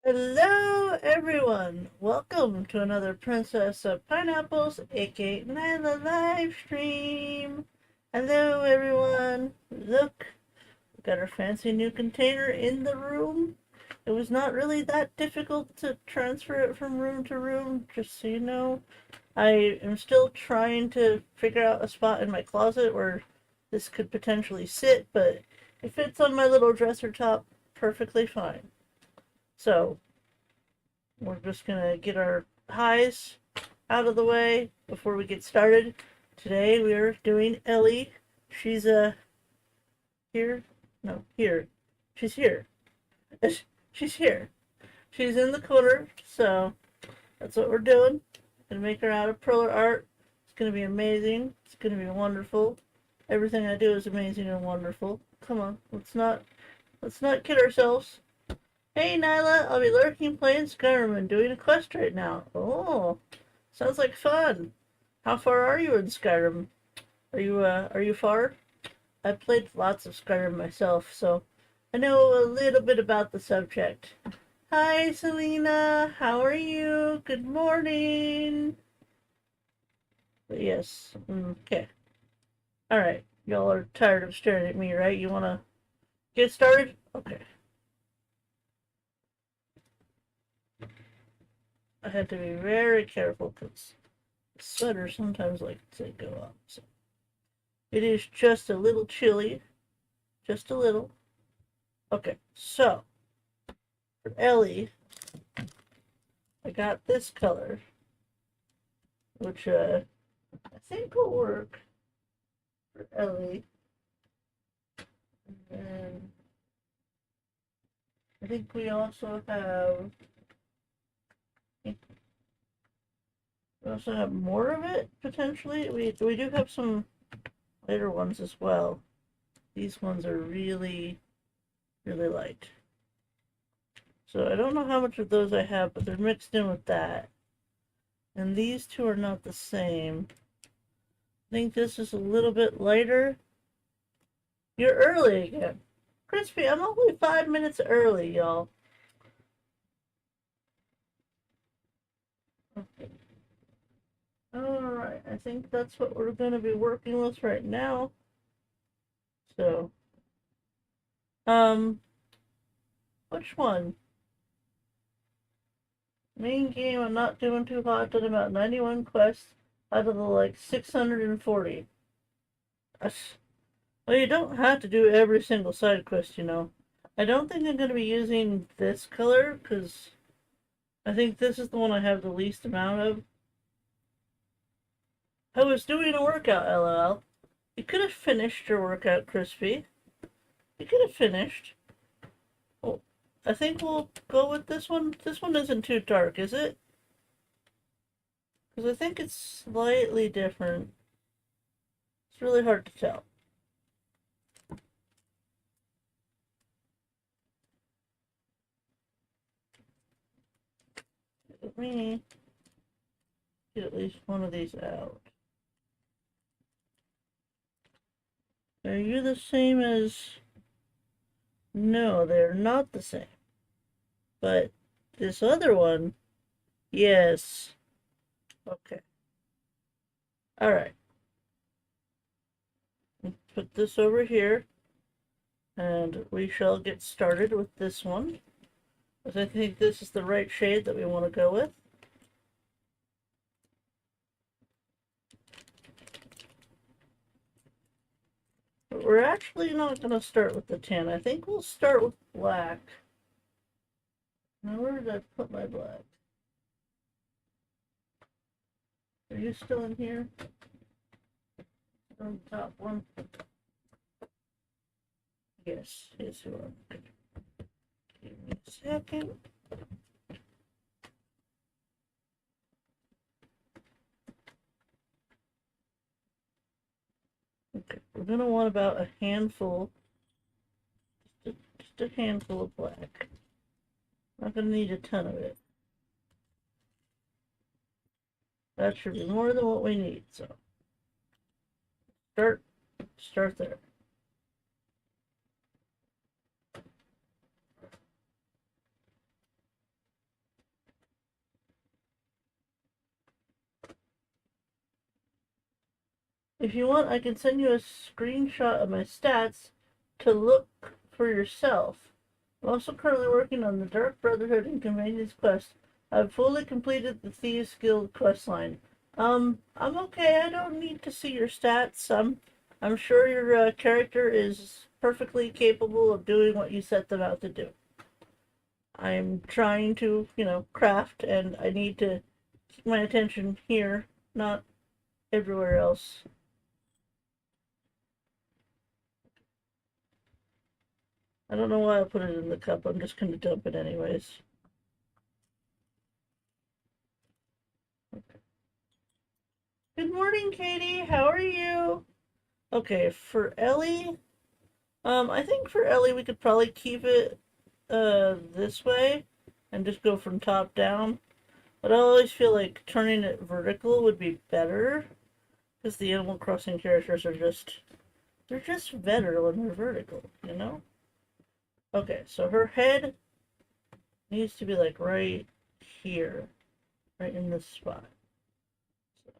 Hello, everyone. Welcome to another Princess of Pineapples, aka Nailah live stream. Hello, everyone. Look, we got our fancy new container in the room. It was not really that difficult to transfer it from room to room, just so you know. I am still trying to figure out a spot in my closet where this could potentially sit, but it fits on my little dresser top perfectly fine. So, we're just gonna get our highs out of the way before we get started. Today we are doing Ellie. She's here. No, here. She's here. She's here. She's in the corner, so that's what we're doing. Gonna make her out of Perler art. It's gonna be amazing. It's gonna be wonderful. Everything I do is amazing and wonderful. Come on, let's not kid ourselves. Hey Nailah, I'll be lurking playing Skyrim and doing a quest right now. Oh, sounds like fun. How far are you in Skyrim? Are you far? I've played lots of Skyrim myself, so I know a little bit about the subject. Hi Selena, how are you? Good morning. But yes, okay. Alright, y'all are tired of staring at me, right? You wanna get started? Okay. I had to be very careful because the sweater sometimes likes to go up. So it is just a little chilly, just a little. Okay, so for Ellie, I got this color, which I think will work for Ellie. And I think we also have more of it potentially. We do have some lighter ones as well. These ones are really light. So I don't know how much of those I have, but they're mixed in with that. And these two are not the same. I think this is a little bit lighter. You're early again. Crispy, I'm only 5 minutes early, y'all. Okay. Alright, I think that's what we're going to be working with right now. So, which one? Main game, I'm not doing too hot. Done about 91 quests out of the like 640. Well, you don't have to do every single side quest, you know. I don't think I'm going to be using this color because I think this is the one I have the least amount of. I was doing a workout, lol. You could have finished your workout, Crispy. You could have finished. Well, I think we'll go with this one. This one isn't too dark, is it? Because I think it's slightly different. It's really hard to tell. Let me get at least one of these out. Are you the same as... No, they're not the same. But this other one, yes. Okay. Alright. Put this over here. And we shall get started with this one. Because I think this is the right shade that we want to go with. But we're actually not going to start with the tan. I think we'll start with black. Now, where did I put my black? Are you still in here? On the top one? Yes, yes you are. Okay. Give me a second. Okay, we're going to want about a handful, just a handful of black. Not going to need a ton of it. That should be more than what we need, so start there. If you want, I can send you a screenshot of my stats to look for yourself. I'm also currently working on the Dark Brotherhood and Convenience quest. I've fully completed the Thieves Guild questline. I'm okay. I don't need to see your stats. I'm sure your character is perfectly capable of doing what you set them out to do. I'm trying to, craft, and I need to keep my attention here, not everywhere else. I don't know why I put it in the cup. I'm just going to dump it anyways. Good morning, Katie. How are you? Okay, for Ellie, I think for Ellie we could probably keep it this way and just go from top down. But I always feel like turning it vertical would be better because the Animal Crossing characters are they're just better when they're vertical, you know? Okay, so her head needs to be like right here, right in this spot. So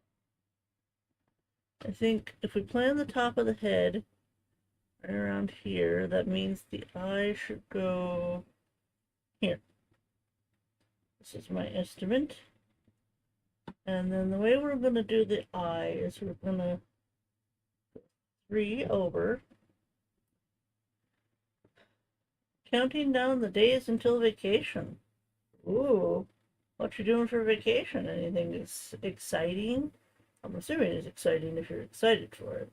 I think if we plan the top of the head right around here, that means the eye should go here. This is my estimate. And then the way we're going to do the eye is we're going to 3 over, counting down the days until vacation. Ooh, what you doing for vacation? Anything exciting? I'm assuming it's exciting if you're excited for it.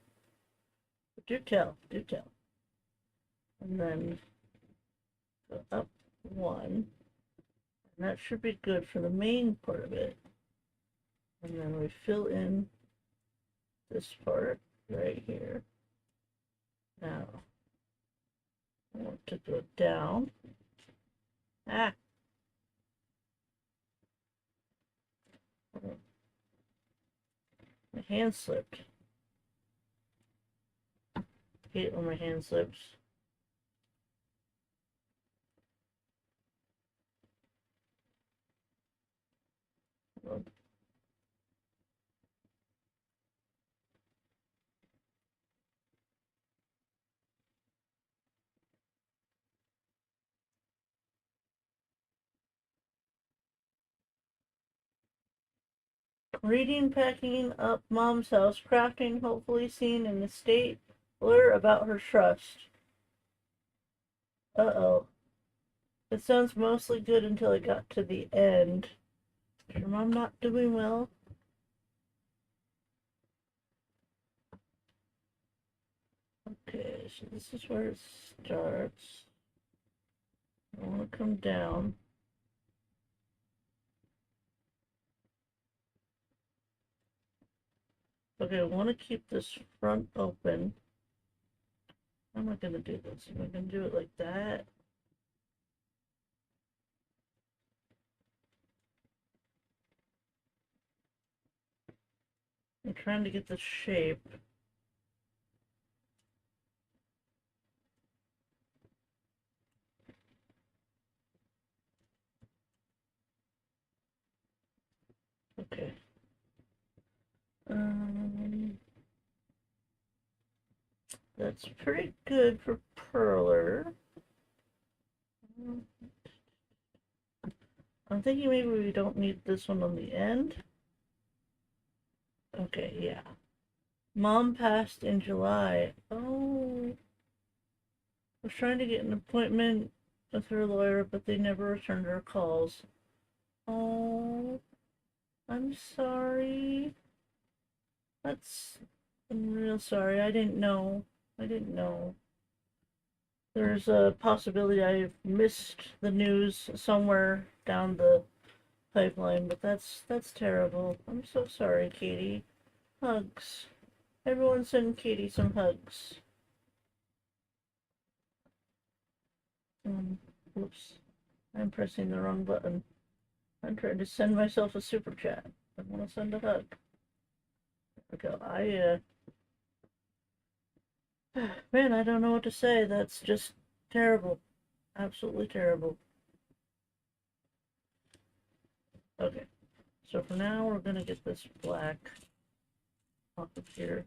But do tell, do tell. And then go up 1. And that should be good for the main part of it. And then we fill in this part right here. Now, I want to go down. Ah! My hand slipped. I hate it when my hand slips. Reading, packing up mom's house, crafting, hopefully seeing an estate blur about her trust. Uh-oh. It sounds mostly good until it got to the end. Is your mom not doing well? Okay, so this is where it starts. I want to come down. Okay, I want to keep this front open. How am I going to do this? Am I going to do it like that? I'm trying to get the shape. Okay. That's pretty good for Perler. I'm thinking maybe we don't need this one on the end. Okay, yeah. Mom passed in July. Oh. I was trying to get an appointment with her lawyer, but they never returned her calls. Oh. I'm sorry. I'm real sorry. I didn't know. I didn't know. There's a possibility I missed the news somewhere down the pipeline, but that's terrible. I'm so sorry, Katie. Hugs. Everyone send Katie some hugs. Oops. I'm pressing the wrong button. I'm trying to send myself a super chat. I want to send a hug. There we go. Man, I don't know what to say. That's just terrible. Absolutely terrible. Okay. So for now, we're going to get this black off of here.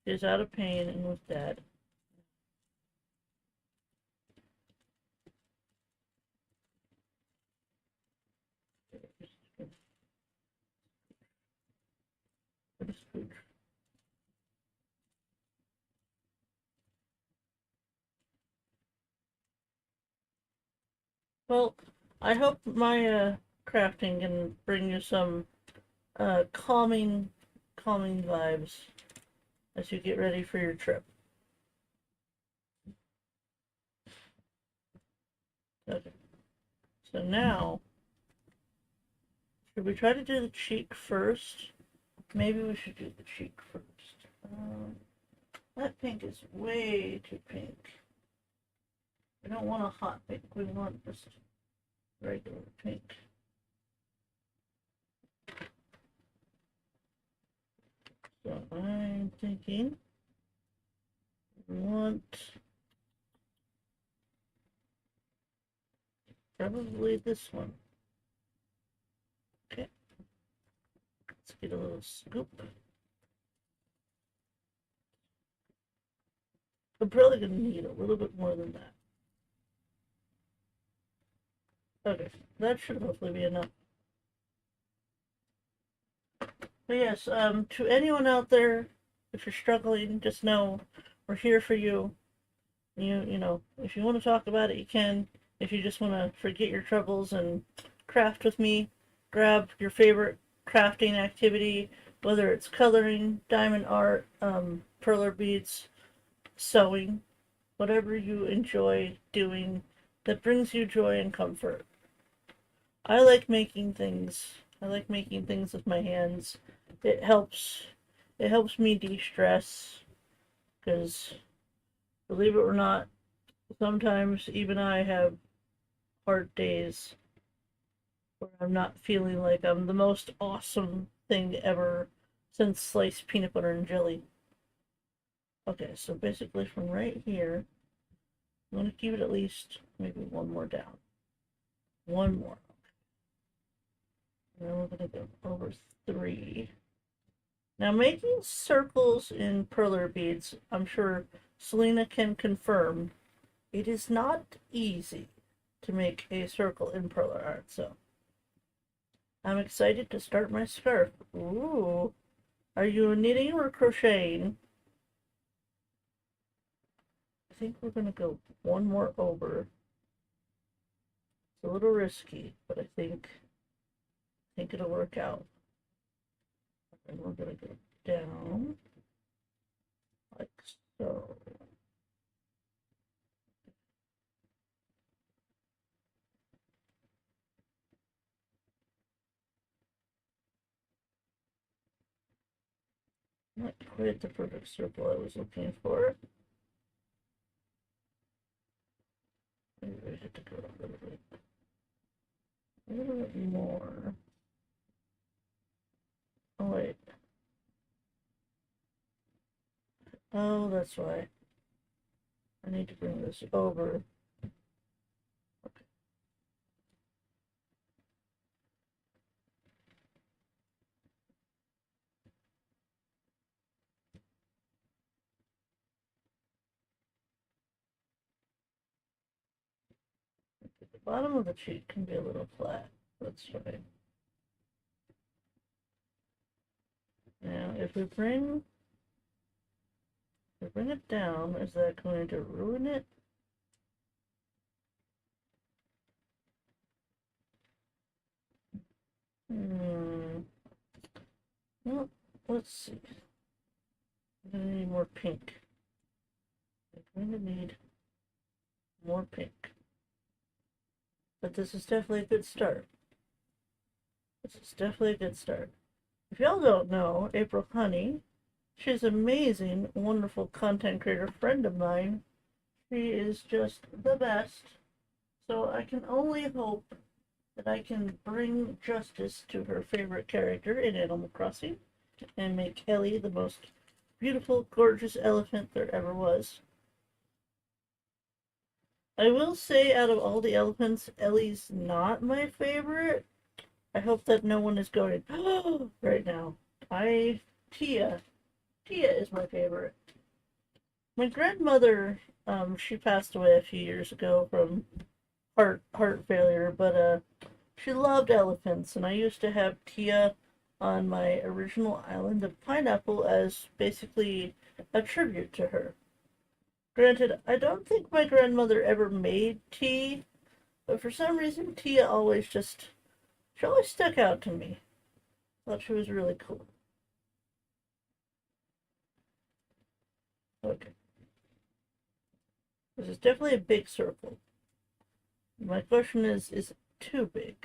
She's out of pain and with Dad. Well, I hope my crafting can bring you some calming vibes as you get ready for your trip. Okay. So now, should we try to do the cheek first? Maybe we should do the cheek first. That pink is way too pink. We don't want a hot pink. We want just regular pink. So I'm thinking we want probably this one. Okay. Let's get a little scoop. I'm probably going to need a little bit more than that. Okay, that should hopefully be enough. But yes, to anyone out there, if you're struggling, just know we're here for you. You know, if you want to talk about it, you can. If you just want to forget your troubles and craft with me, grab your favorite crafting activity, whether it's coloring, diamond art, perler beads, sewing, whatever you enjoy doing that brings you joy and comfort. I like making things. I like making things with my hands. It helps me de-stress because believe it or not, sometimes even I have hard days where I'm not feeling like I'm the most awesome thing ever since sliced peanut butter and jelly. Okay, so basically from right here, I'm going to keep it at least maybe one more down. One more. And then we're going to go over 3. Now making circles in perler beads, I'm sure Selena can confirm, it is not easy to make a circle in perler art, so I'm excited to start my scarf. Ooh, are you knitting or crocheting? I think we're going to go one more over. It's a little risky, but I think it'll work out. And we're going to go down like so. Not quite the perfect circle I was looking for. Maybe I had to go a little bit more. Oh wait. Oh, that's why. I need to bring this over. Okay. The bottom of the cheek can be a little flat. That's right. Now, if we bring it down, is that going to ruin it? Well, let's see. I'm gonna need more pink. I'm gonna need more pink. But this is definitely a good start. This is definitely a good start. If y'all don't know, April Honey, she's an amazing, wonderful content creator friend of mine. She is just the best. So I can only hope that I can bring justice to her favorite character in Animal Crossing and make Ellie the most beautiful, gorgeous elephant there ever was. I will say, out of all the elephants, Ellie's not my favorite. I hope that no one is going, oh, right now. Tia, Tia is my favorite. My grandmother, she passed away a few years ago from heart failure, but she loved elephants, and I used to have Tia on my original island of Pineapple as basically a tribute to her. Granted, I don't think my grandmother ever made tea, but for some reason Tia she always stuck out to me. Thought she was really cool. Okay. This is definitely a big circle. My question is it too big?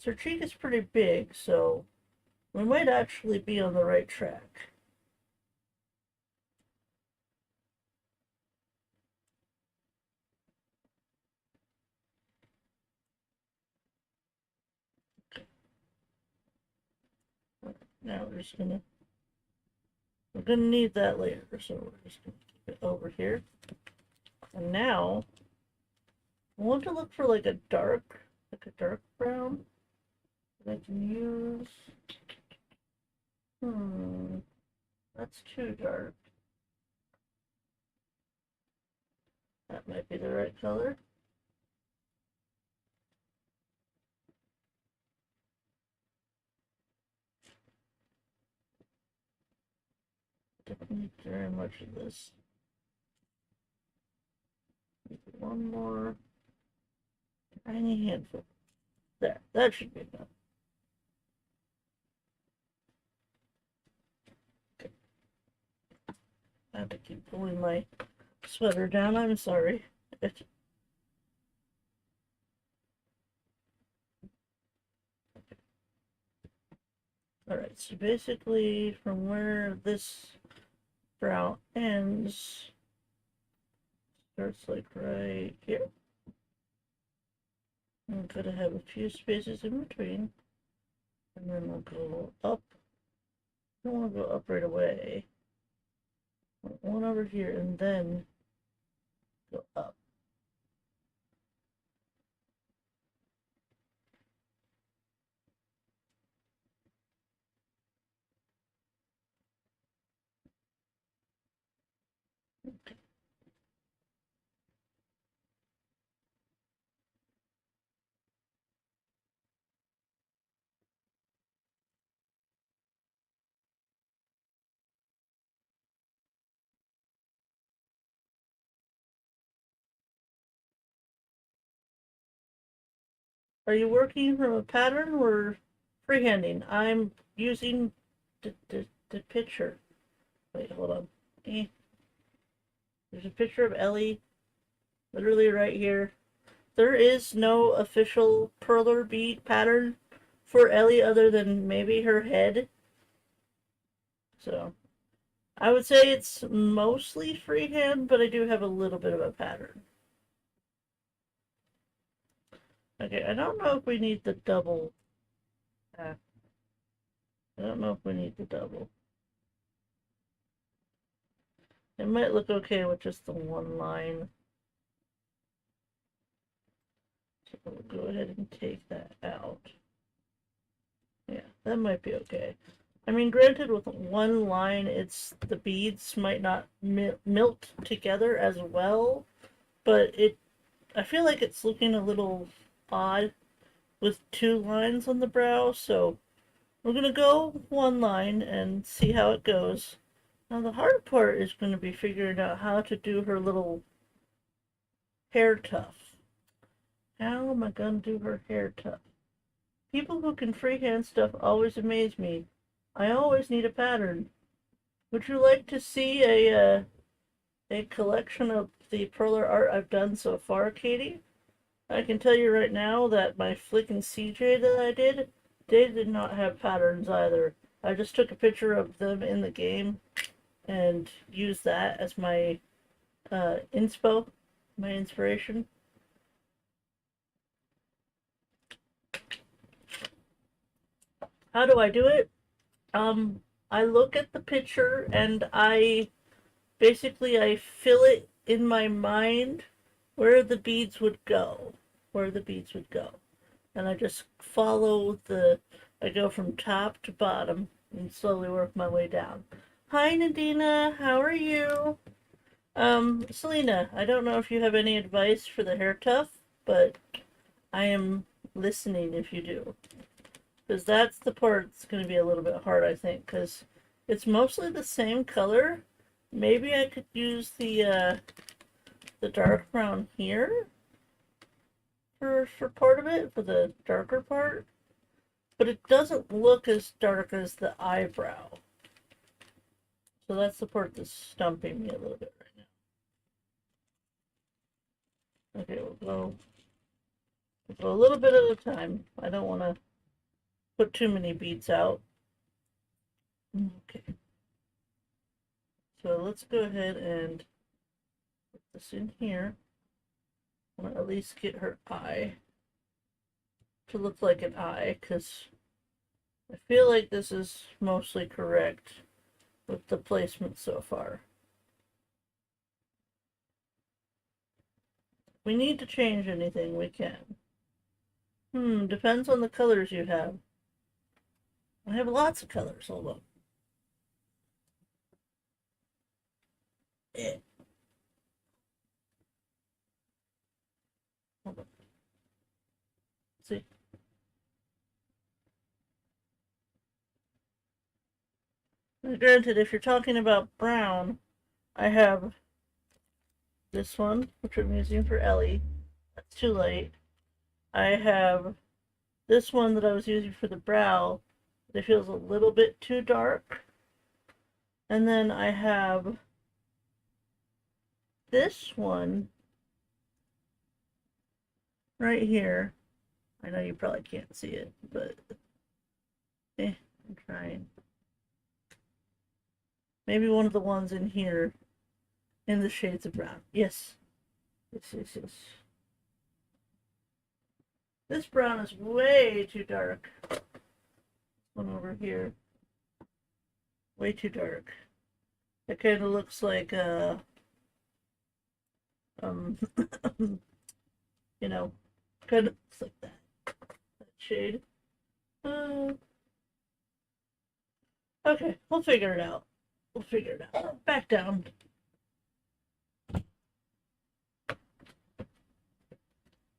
Her cheek is pretty big, so we might actually be on the right track. Now we're gonna need that later, so we're just gonna keep it over here. And now I want to look for like a dark brown that I can use. That's too dark. That might be the right color. Don't need very much of this. One more tiny handful. There, that should be enough. Okay. I have to keep pulling my sweater down. I'm sorry. Alright, so basically from where this brow ends, starts like right here. I'm gonna have a few spaces in between, and then we'll go up. I don't want to go up right away. One over here, and then go up. Okay. Are you working from a pattern or freehanding? I'm using the picture. Wait, hold on. There's a picture of Ellie, literally right here. There is no official Perler bead pattern for Ellie other than maybe her head. So I would say it's mostly freehand, but I do have a little bit of a pattern. Okay, I don't know if we need the double. I don't know if we need the double. It might look okay with just the one line. So we'll go ahead and take that out. Yeah, that might be okay. I mean, granted, with one line, the beads might not melt together as well, but I feel like it's looking a little odd with two lines on the brow, so we're gonna go one line and see how it goes. Now the hard part is going to be figuring out how to do her little hair tuff. How am I going to do her hair tuff? People who can freehand stuff always amaze me. I always need a pattern. Would you like to see a collection of the Perler art I've done so far, Katie? I can tell you right now that my Flick and CJ that I did, they did not have patterns either. I just took a picture of them in the game and used that as my inspo, my inspiration. How do I do it? I look at the picture and I fill it in my mind where the beads would go, and I just follow I go from top to bottom and slowly work my way down. Hi, Nadina. How are you? Selena, I don't know if you have any advice for the hair tuff, but I am listening if you do. Because that's the part that's going to be a little bit hard, I think, because it's mostly the same color. Maybe I could use the dark brown here for part of it, for the darker part. But it doesn't look as dark as the eyebrow. So that's the part that's stumping me a little bit right now. Okay, we'll go a little bit at a time. I don't want to put too many beads out. Okay. So let's go ahead and put this in here. I want to at least get her eye to look like an eye, because I feel like this is mostly correct with the placement so far. If we need to change anything, we can. Depends on the colors you have. I have lots of colors, hold on. Eh. Hold on. See? Now, granted, if you're talking about brown, I have this one, which I'm using for Ellie. That's too light. I have this one that I was using for the brow. It feels a little bit too dark. And then I have this one right here. I know you probably can't see it, but I'm trying. Maybe one of the ones in here in the shades of brown. Yes. Yes. This brown is way too dark. One over here. Way too dark. It kind of looks like you know, kind of looks like that shade. Okay, we'll figure it out. Back down.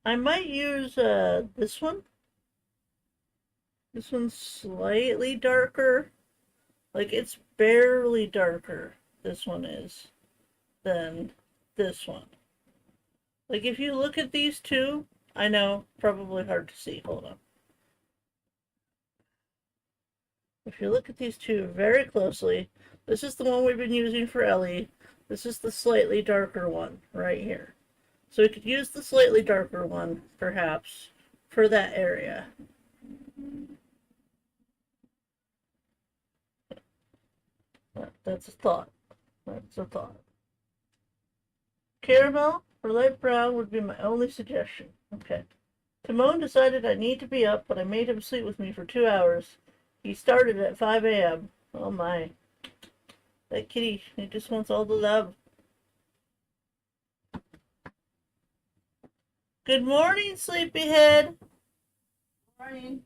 I might use this one. This one's slightly darker. Like, it's barely darker, this one is, than this one. Like, if you look at these two, I know, probably hard to see. Hold on. If you look at these two very closely, this is the one we've been using for Ellie. This is the slightly darker one right here. So we could use the slightly darker one, perhaps, for that area. That's a thought. Caramel or light brown would be my only suggestion. Okay. Timon decided I need to be up, but I made him sleep with me for 2 hours. He started at 5 a.m. Oh my. That kitty, he just wants all the love. Good morning, sleepyhead. Morning.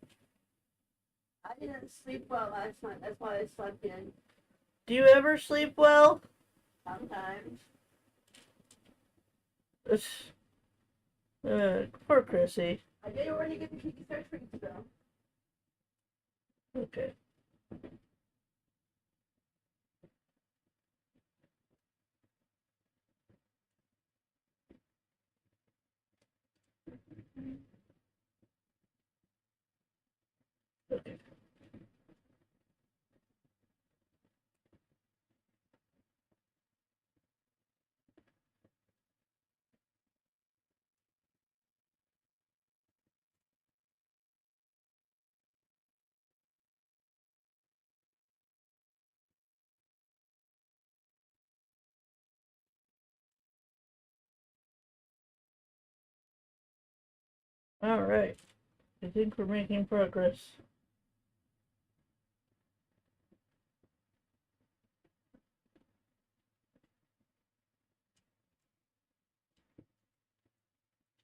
I didn't sleep well last night. That's why I slept in. Do you ever sleep well? Sometimes. Poor Chrissy. I did already get the Kiki Search Freaks though. Okay. Okay. All right. I think we're making progress.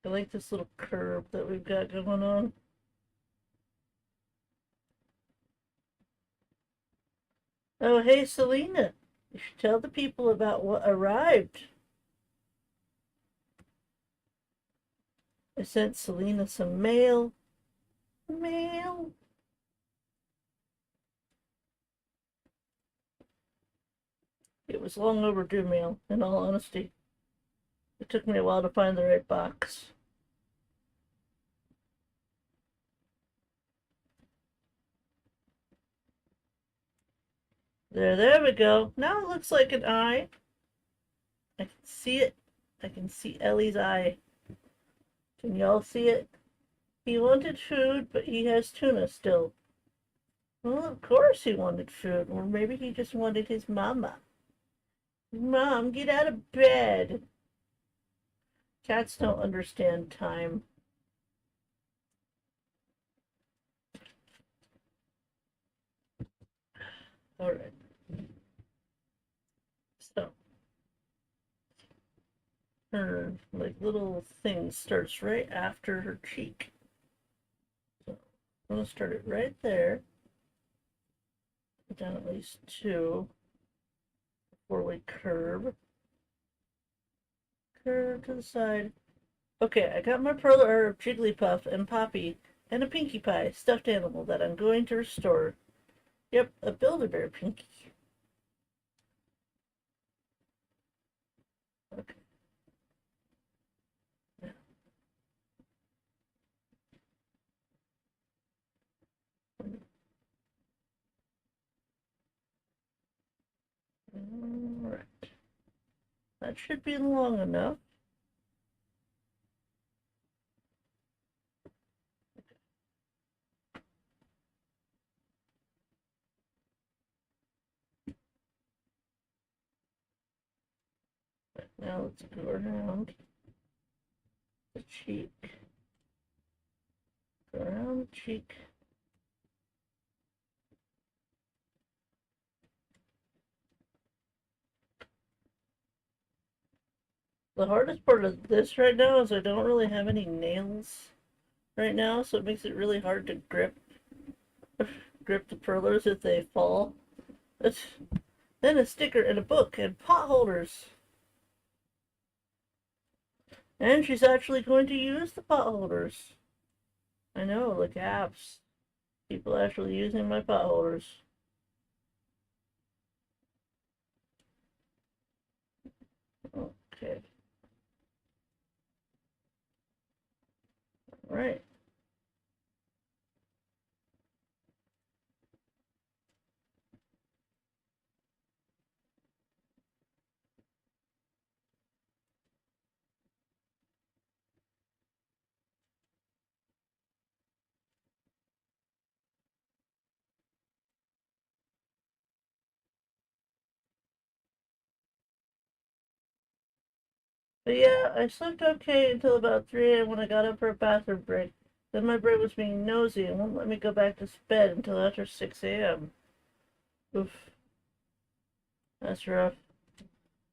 I like this little curve that we've got going on. Oh, hey, Selena. You should tell the people about what arrived. I sent Selena some mail. Mail? It was long overdue mail, in all honesty. It took me a while to find the right box. There we go. Now it looks like an eye. I can see it. I can see Ellie's eye. Can y'all see it? He wanted food, but he has tuna still. Well, of course he wanted food. Or maybe he just wanted his mama. Mom, get out of bed. Cats don't understand time. Alright. So, her, like, little thing starts right after her cheek. So, I'm going to start it right there. Put down at least 2 before we curve. Curve to the side. Okay, I got my Perler, Jigglypuff, and Poppy, and a Pinkie Pie stuffed animal that I'm going to restore. Yep, a Build-A-Bear Pinkie. Okay. Alright. That should be long enough. Now let's go around the cheek. Go around the cheek. The hardest part of this right now is I don't really have any nails right now, so it makes it really hard to grip the perlers if they fall. Then a sticker and a book and pot holders. And she's actually going to use the pot holders. I know, like apps. People actually using my pot holders. Okay. Right. But yeah, I slept okay until about 3 a.m. when I got up for a bathroom break. Then my brain was being nosy and wouldn't let me go back to bed until after 6 a.m. Oof. That's rough.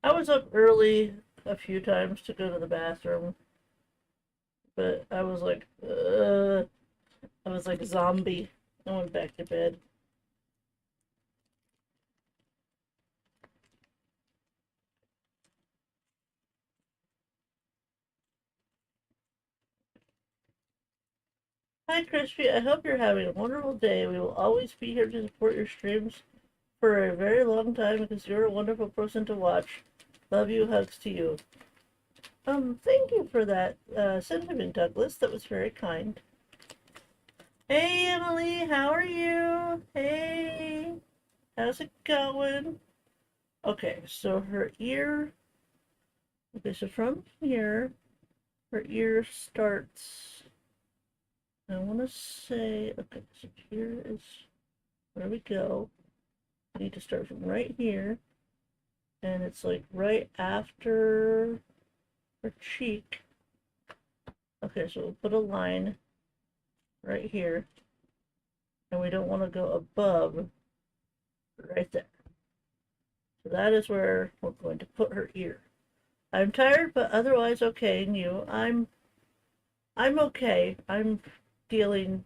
I was up early a few times to go to the bathroom, but I was like, I was like a zombie. I went back to bed. Hi, Crispy. I hope you're having a wonderful day. We will always be here to support your streams for a very long time because you're a wonderful person to watch. Love you. Hugs to you. Thank you for that sentiment, Douglas. That was very kind. Hey, Emily. How are you? Hey. How's it going? Okay, so her ear. Okay, so from here, her ear starts. I want to say, okay, so here is where we go. I need to start from right here, and it's like right after her cheek. Okay, so we'll put a line right here, and we don't want to go above right there. So that is where we're going to put her ear. I'm tired, but otherwise okay. And you? I'm okay. I'm dealing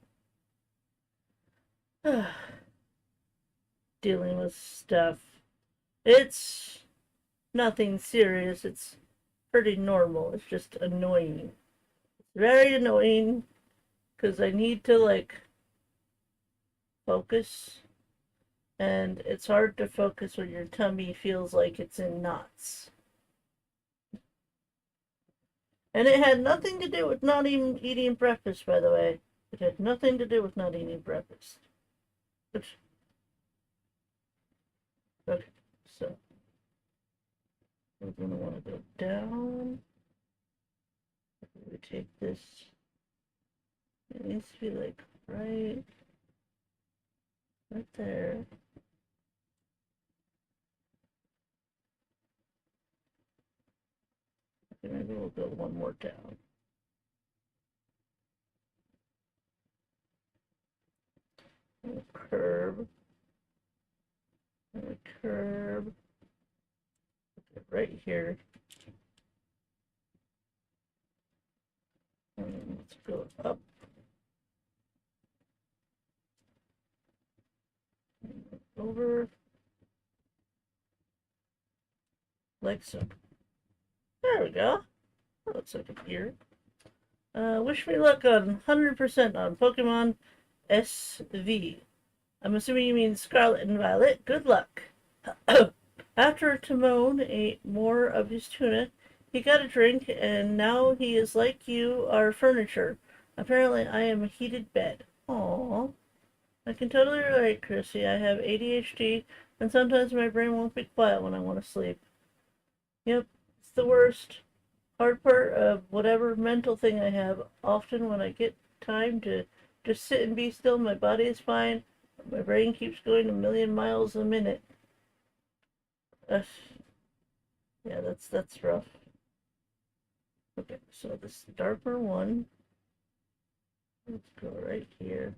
dealing with stuff. It's nothing serious. It's pretty normal. It's just annoying. It's very annoying because I need to like focus, and it's hard to focus when your tummy feels like it's in knots. And it had nothing to do with not even eating breakfast, by the way. It had nothing to do with not eating breakfast. Oops. Okay, so we're going to want to go down. We take this. It needs to be like right there. Okay, maybe we'll go one more down. And a curve. And a curve. Okay, right here. And let's go up. Over. Like so. There we go. That looks like a ear. Wish me luck on 100% on Pokemon SV. I'm assuming you mean Scarlet and Violet. Good luck. After Timon ate more of his tuna, he got a drink, and now he is like you, our furniture. Apparently, I am a heated bed. Aww. I can totally relate, Chrissy. I have ADHD, and sometimes my brain won't be quiet when I want to sleep. Yep, it's the worst. Hard part of whatever mental thing I have. Often when I get time to just sit and be still, my body is fine. My brain keeps going a million miles a minute. Yeah, that's rough. Okay, so this darker one, let's go right here.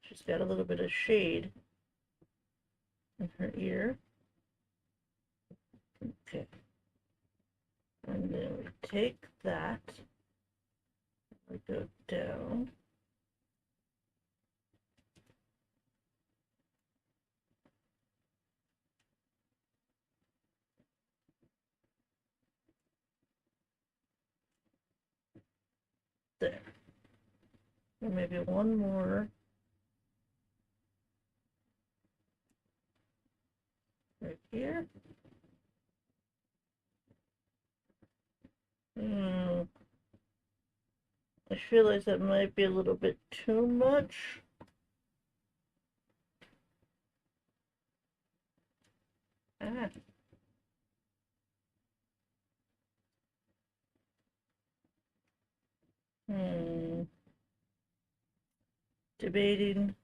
She's got a little bit of shade in her ear. Okay. And then we take that, we go down. There. And maybe one more. Right here. I feel like that might be a little bit too much. Ah. Debating.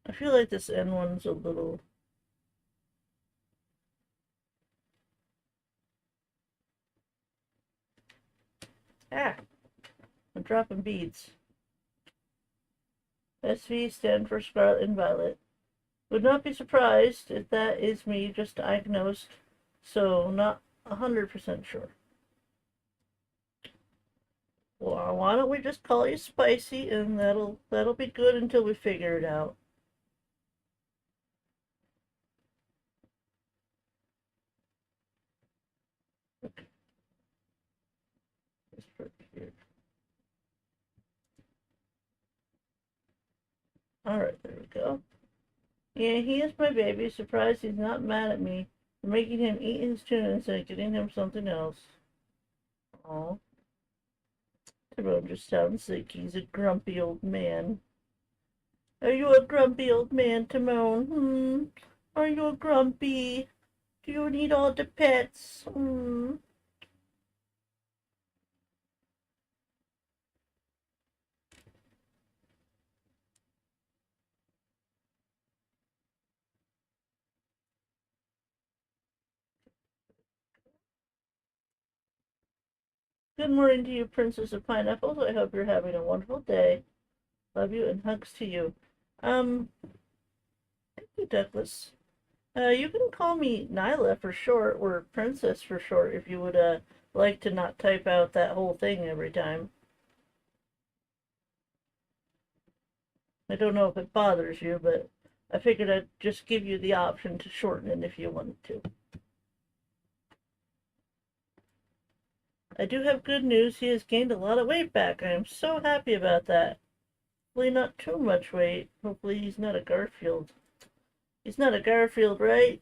I feel like this end one's a little... Ah! I'm dropping beads. SV stand for Scarlet and Violet. Would not be surprised if that is me just diagnosed, so not 100% sure. Well, why don't we just call you Spicy, and that'll be good until we figure it out. Okay. Here. Alright, there we go. Yeah, he is my baby. Surprised he's not mad at me for making him eat his tuna instead of getting him something else. Aw. Tyrone just sounds like he's a grumpy old man. Are you a grumpy old man, Timon? Are you a grumpy? Do you need all the pets? Good morning to you, Princess of Pineapples. I hope you're having a wonderful day. Love you and hugs to you. Thank you, Douglas. You can call me Nailah for short, or Princess for short, if you would, like to not type out that whole thing every time. I don't know if it bothers you, but I figured I'd just give you the option to shorten it if you wanted to. I do have good news. He has gained a lot of weight back. I am so happy about that. Hopefully not too much weight. Hopefully he's not a Garfield. He's not a Garfield, right?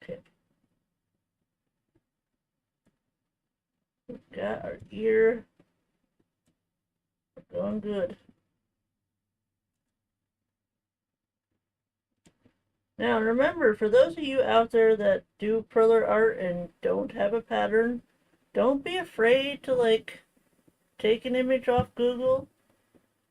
Okay. We've got our ear. We're going good. Now remember, for those of you out there that do Perler art and don't have a pattern, don't be afraid to take an image off Google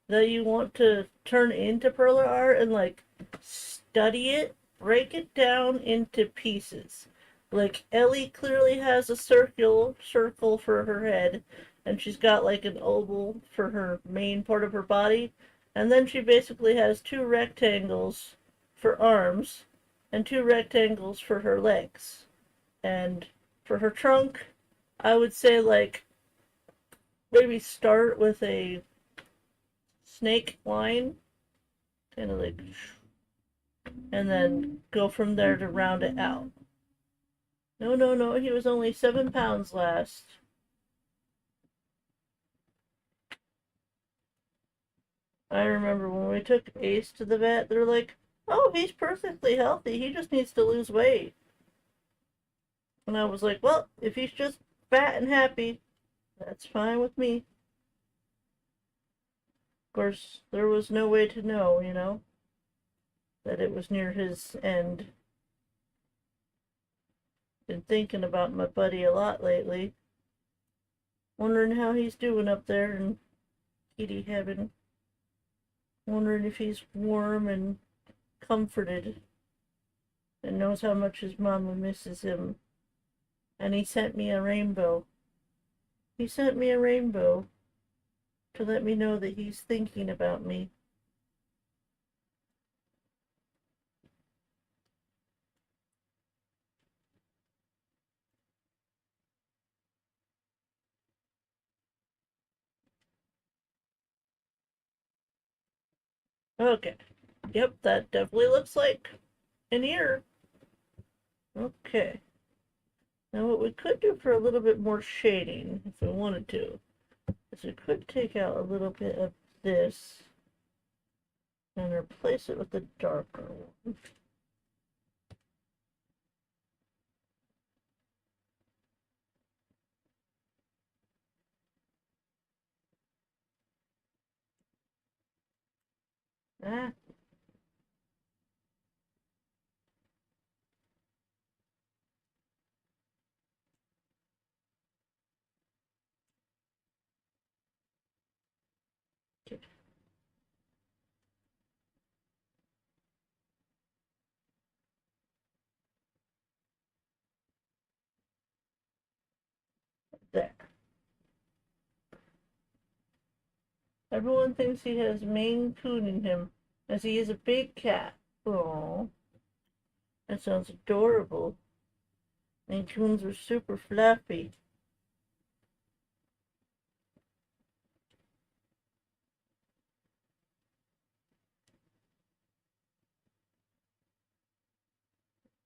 that you want to turn into Perler art and study it, break it down into pieces. Like Ellie clearly has a circle for her head, and she's got like an oval for her main part of her body, and then she basically has two rectangles for arms and two rectangles for her legs. And for her trunk, I would say maybe start with a snake line, kind of and then go from there to round it out. No, no, no, he was only 7 pounds last. I remember when we took Ace to the vet, they're like, oh, he's perfectly healthy, he just needs to lose weight. And I was like, well, if he's just fat and happy, that's fine with me. Of course, there was no way to know, that it was near his end. Been thinking about my buddy a lot lately. Wondering how he's doing up there in kitty heaven. Wondering if he's warm and comforted and knows how much his mama misses him. And he sent me a rainbow. He sent me a rainbow to let me know that he's thinking about me. Okay. Yep, that definitely looks like an ear. Okay. Now what we could do for a little bit more shading, if we wanted to, is we could take out a little bit of this and replace it with a darker one. Ah. Okay. There. Everyone thinks he has Maine Coon in him, as he is a big cat. Oh, that sounds adorable. Maine Coons are super fluffy.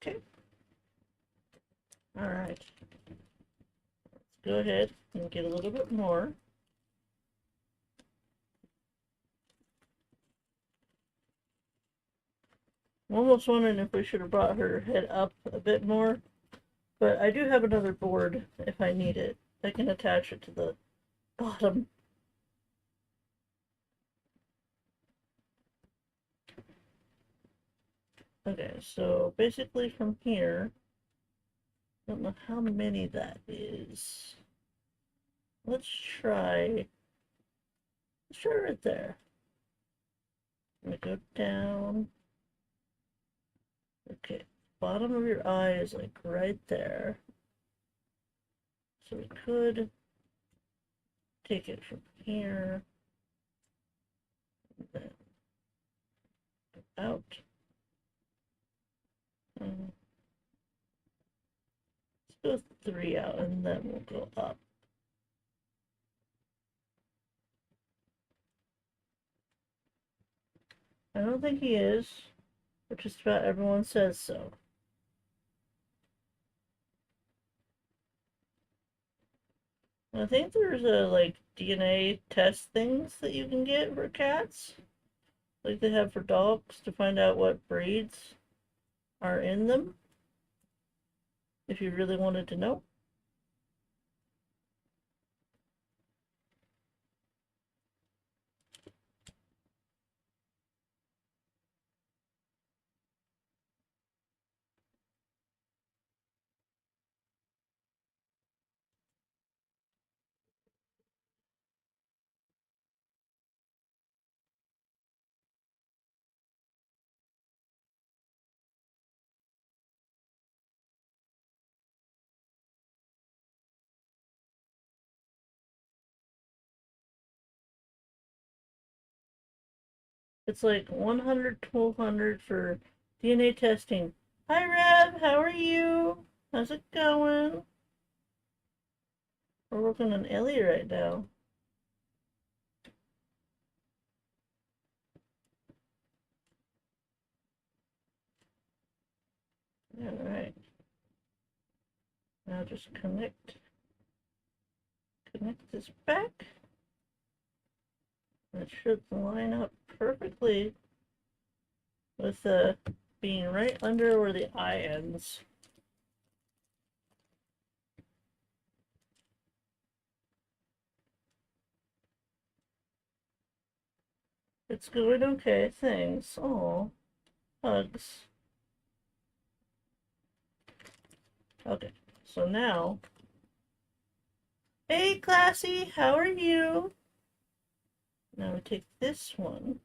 Okay. Alright. Let's go ahead and get a little bit more. I'm almost wondering if we should have brought her head up a bit more. But I do have another board if I need it. I can attach it to the bottom. Okay, so basically from here, I don't know how many that is. Let's try right there. I'm gonna go down. Okay, bottom of your eye is like right there. So we could take it from here, and then out. Let's go 3 out, and then we'll go up. I don't think he is, but just about everyone says so. I think there's like DNA test things that you can get for cats, like they have for dogs, to find out what breeds are in them, if you really wanted to know. It's like 100, 1200 for DNA testing. Hi, Rev. How are you? How's it going? We're working on Ellie right now. Alright. Now just connect this back. It should line up perfectly with being right under where the eye ends. It's going okay, thanks. Oh, hugs. Okay, so now, hey Classy, how are you? Now we take this one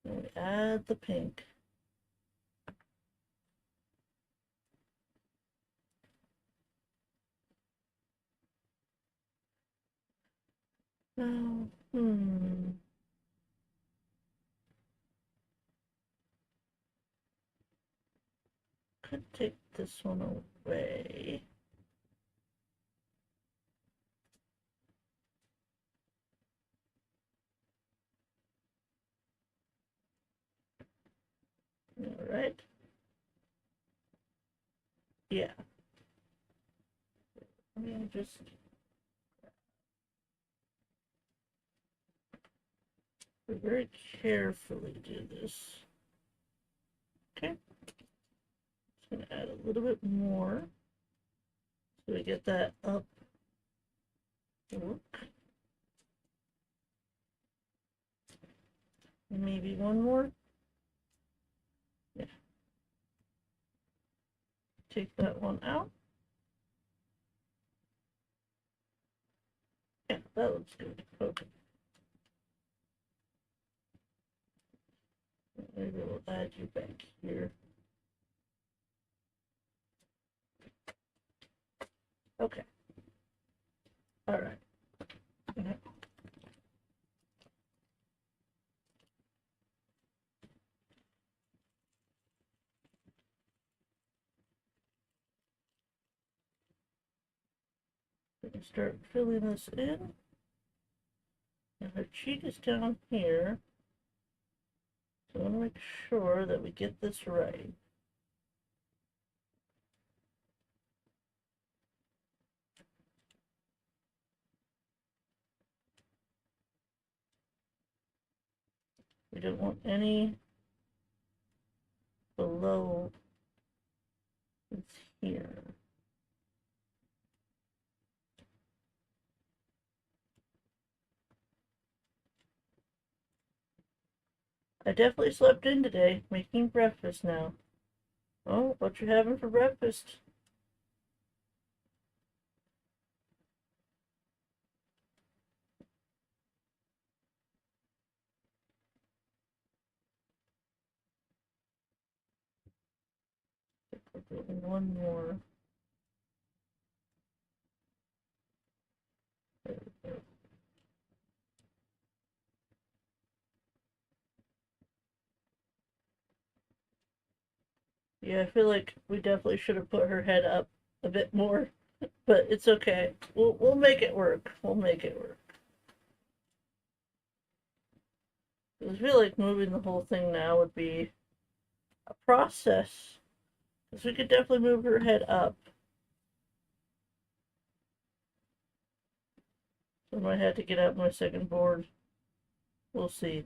and we add the pink. Now, could take this one away. All right. Yeah. Let me just very carefully do this. Okay. Just gonna add a little bit more so we get that up look. Maybe one more. Yeah. Take that one out. Yeah, that looks good. Okay. Maybe we'll add you back here. Okay. All right. Now, we can start filling this in. And her cheek is down here. So I want to make sure that we get this right. We don't want any below it's here. I definitely slept in today, making breakfast now. Oh, what you having for breakfast? One more. Yeah, I feel like we definitely should have put her head up a bit more, but it's okay. We'll make it work. We'll make it work. I feel like moving the whole thing now would be a process. Because we could definitely move her head up. So I might have to get out my second board. We'll see.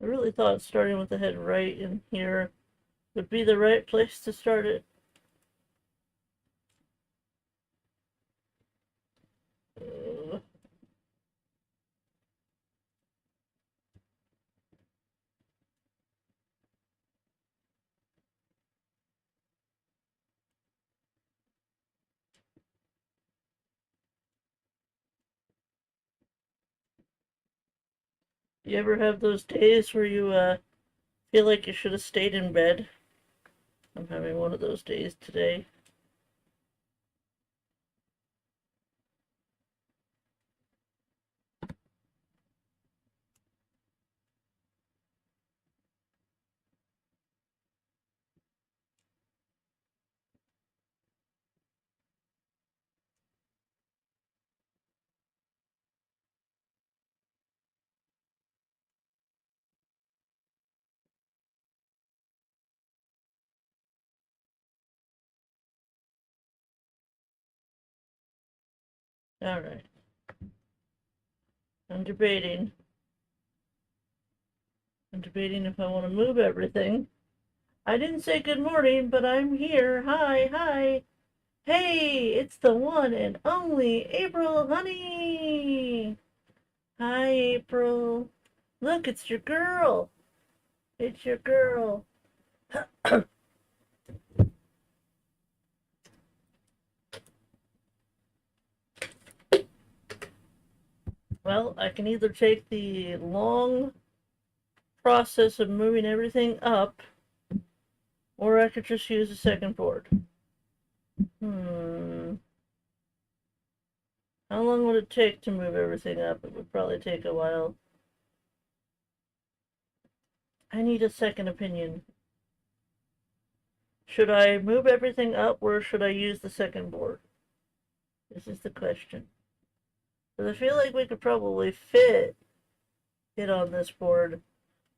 I really thought starting with the head right in here would be the right place to start it. Uh, you ever have those days where you feel like you should have stayed in bed? I'm having one of those days today. Alright. I'm debating. I'm debating if I want to move everything. I didn't say good morning, but I'm here. Hi, hi. Hey, it's the one and only April, honey. Hi, April. Look, it's your girl. It's your girl. Well, I can either take the long process of moving everything up, or I could just use the second board. How long would it take to move everything up? It would probably take a while. I need a second opinion. Should I move everything up, or should I use the second board? This is the question. Because I feel like we could probably fit it on this board,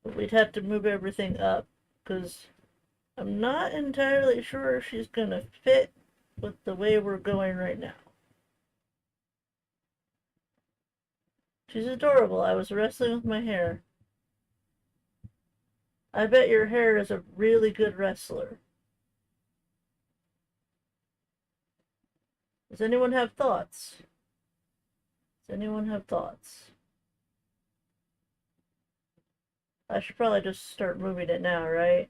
but we'd have to move everything up, because I'm not entirely sure if she's going to fit with the way we're going right now. She's adorable. I was wrestling with my hair. I bet your hair is a really good wrestler. Does anyone have thoughts? Does anyone have thoughts? I should probably just start moving it now, right?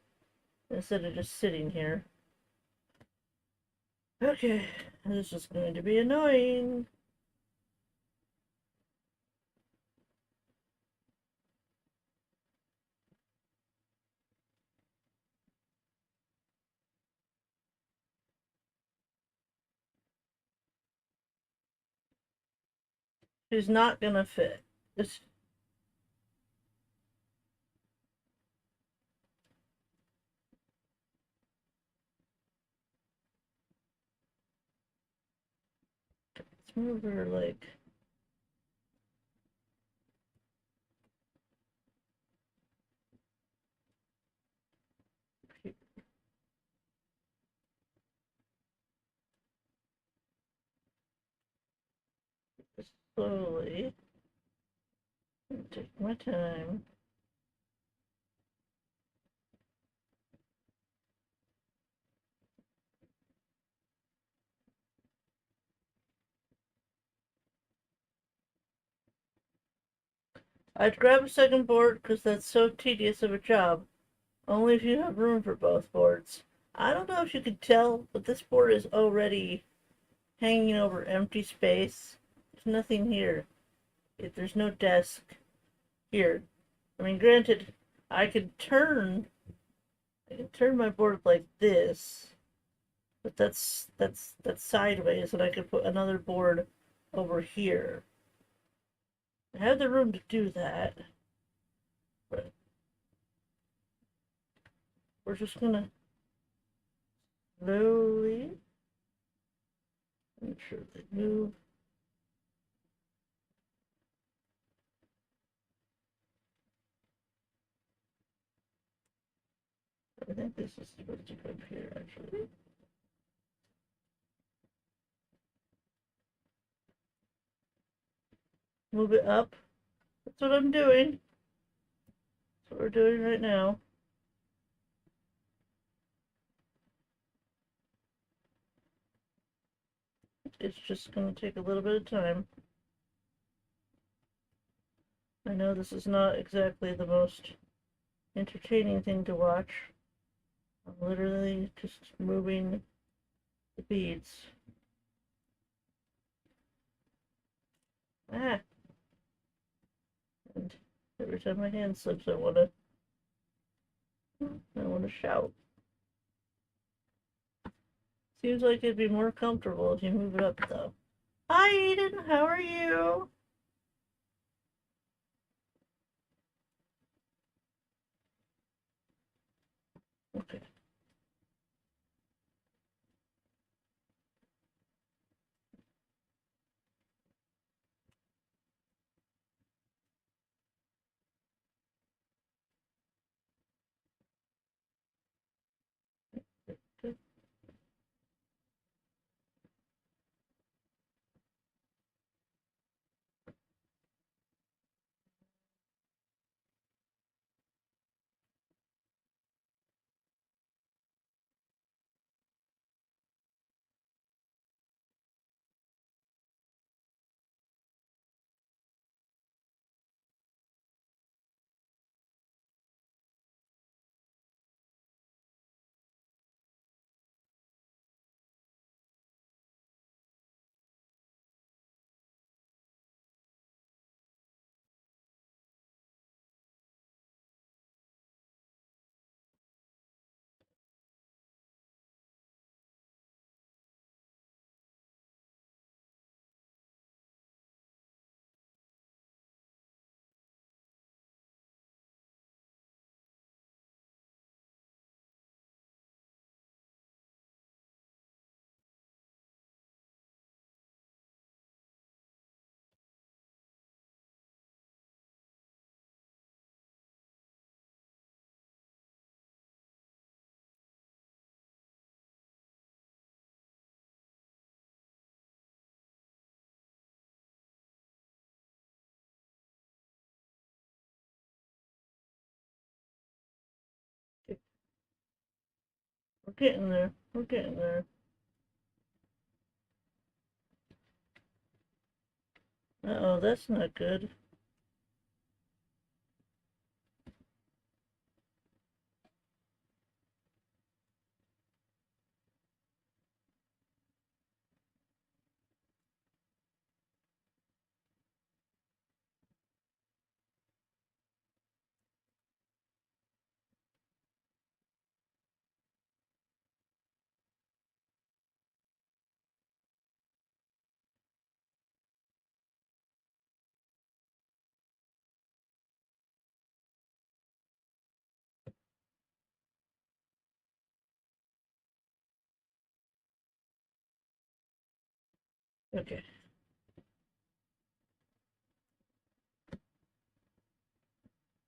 Instead of just sitting here. Okay, this is going to be annoying. She's not gonna fit. It's let's move her like slowly. Take my time. I'd grab a second board because that's so tedious of a job. Only if you have room for both boards. I don't know if you could tell, but this board is already hanging over empty space. There's nothing here. There's no desk here. I mean, granted, I could turn my board like this, but that's sideways, and I could put another board over here. I have the room to do that. But we're just gonna slowly make sure they move. I think this is supposed to go up here, actually. Move it up. That's what I'm doing. That's what we're doing right now. It's just going to take a little bit of time. I know this is not exactly the most entertaining thing to watch. I'm literally just moving the beads. Ah! And every time my hand slips, I want to shout. Seems like it'd be more comfortable if you move it up, though. Hi, Eden. How are you? Okay. Good. We're getting there. We're getting there. Uh-oh, that's not good. Okay.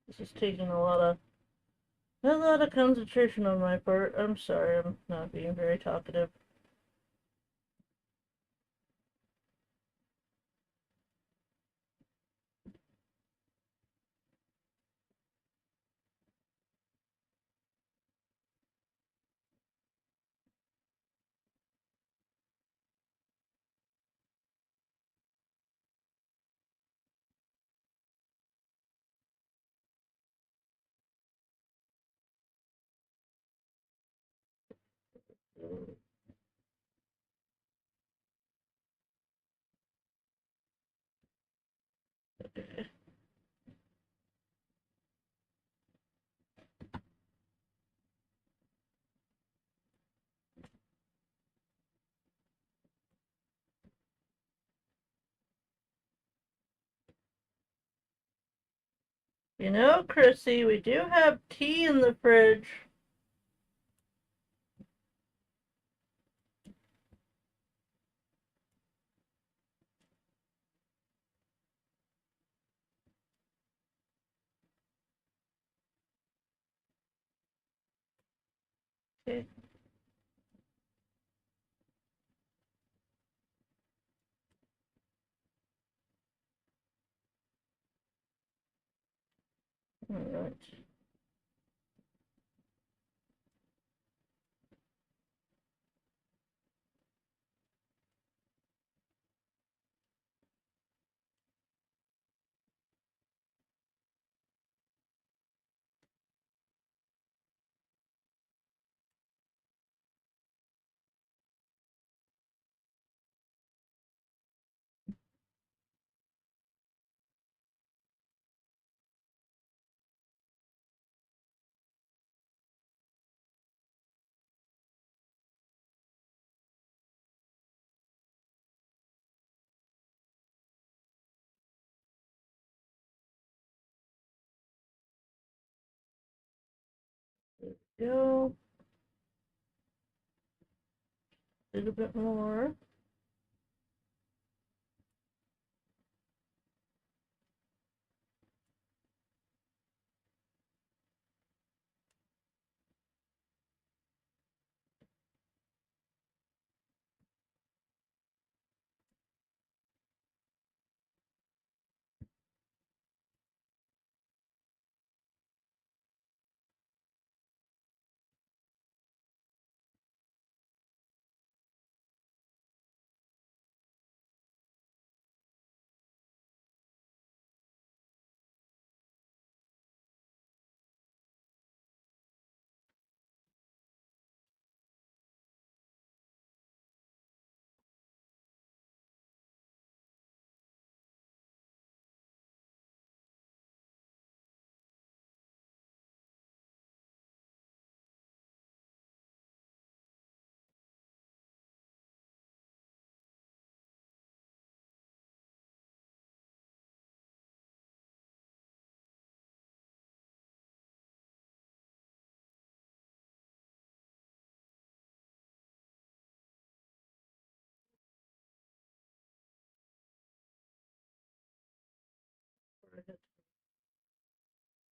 This is taking a lot of concentration on my part. I'm sorry, I'm not being very talkative. Okay. You know, Chrissy, we do have tea in the fridge. Okay. All right. Go. A little bit more.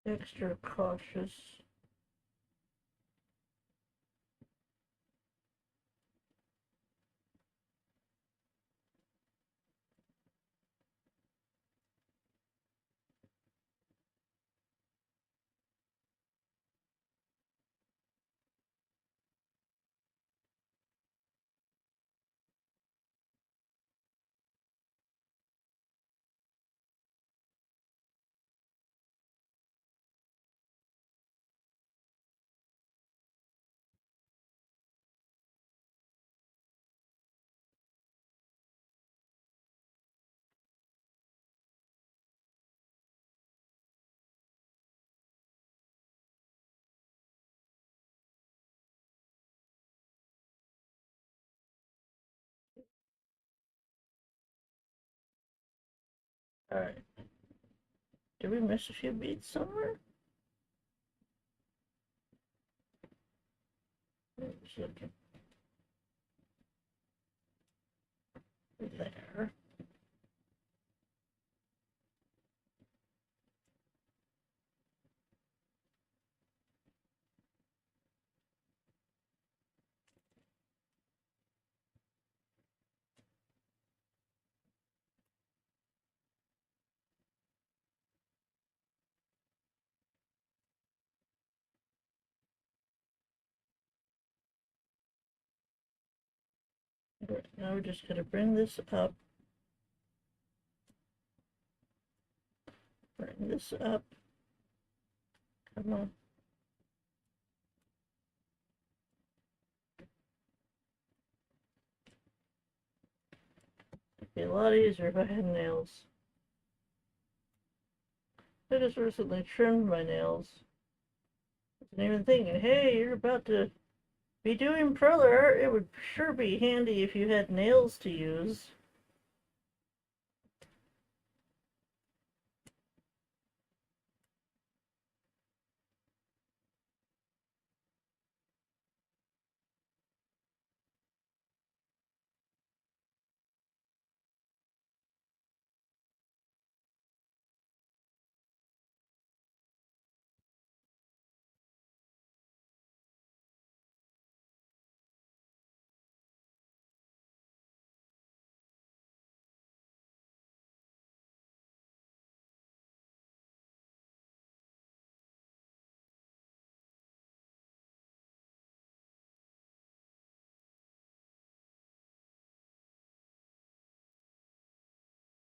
Extra cautious. All right. Did we miss a few beads somewhere? There. Now we're just going to bring this up. Bring this up. Come on. It'd be a lot easier if I had nails. I just recently trimmed my nails. I wasn't even thinking, hey, you're about to be doing Perler. It would sure be handy if you had nails to use.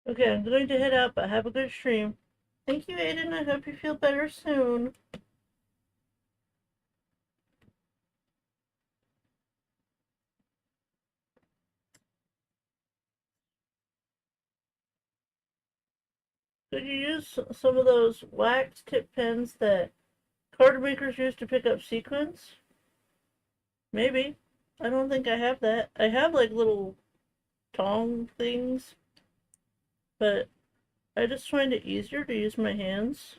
Okay, I'm going to head out, but have a good stream. Thank you, Aiden. I hope you feel better soon. Could you use some of those wax tip pens that card makers use to pick up sequins? Maybe. I don't think I have that. I have like little tong things, but I just find it easier to use my hands.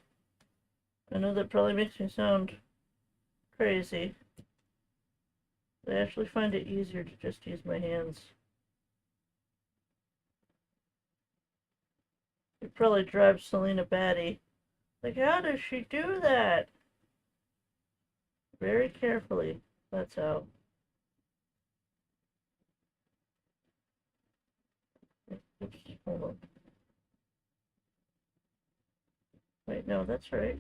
I know that probably makes me sound crazy. I actually find it easier to just use my hands. It probably drives Selena batty. Like, how does she do that? Very carefully. That's how. Oops, hold on. Wait, no, that's right.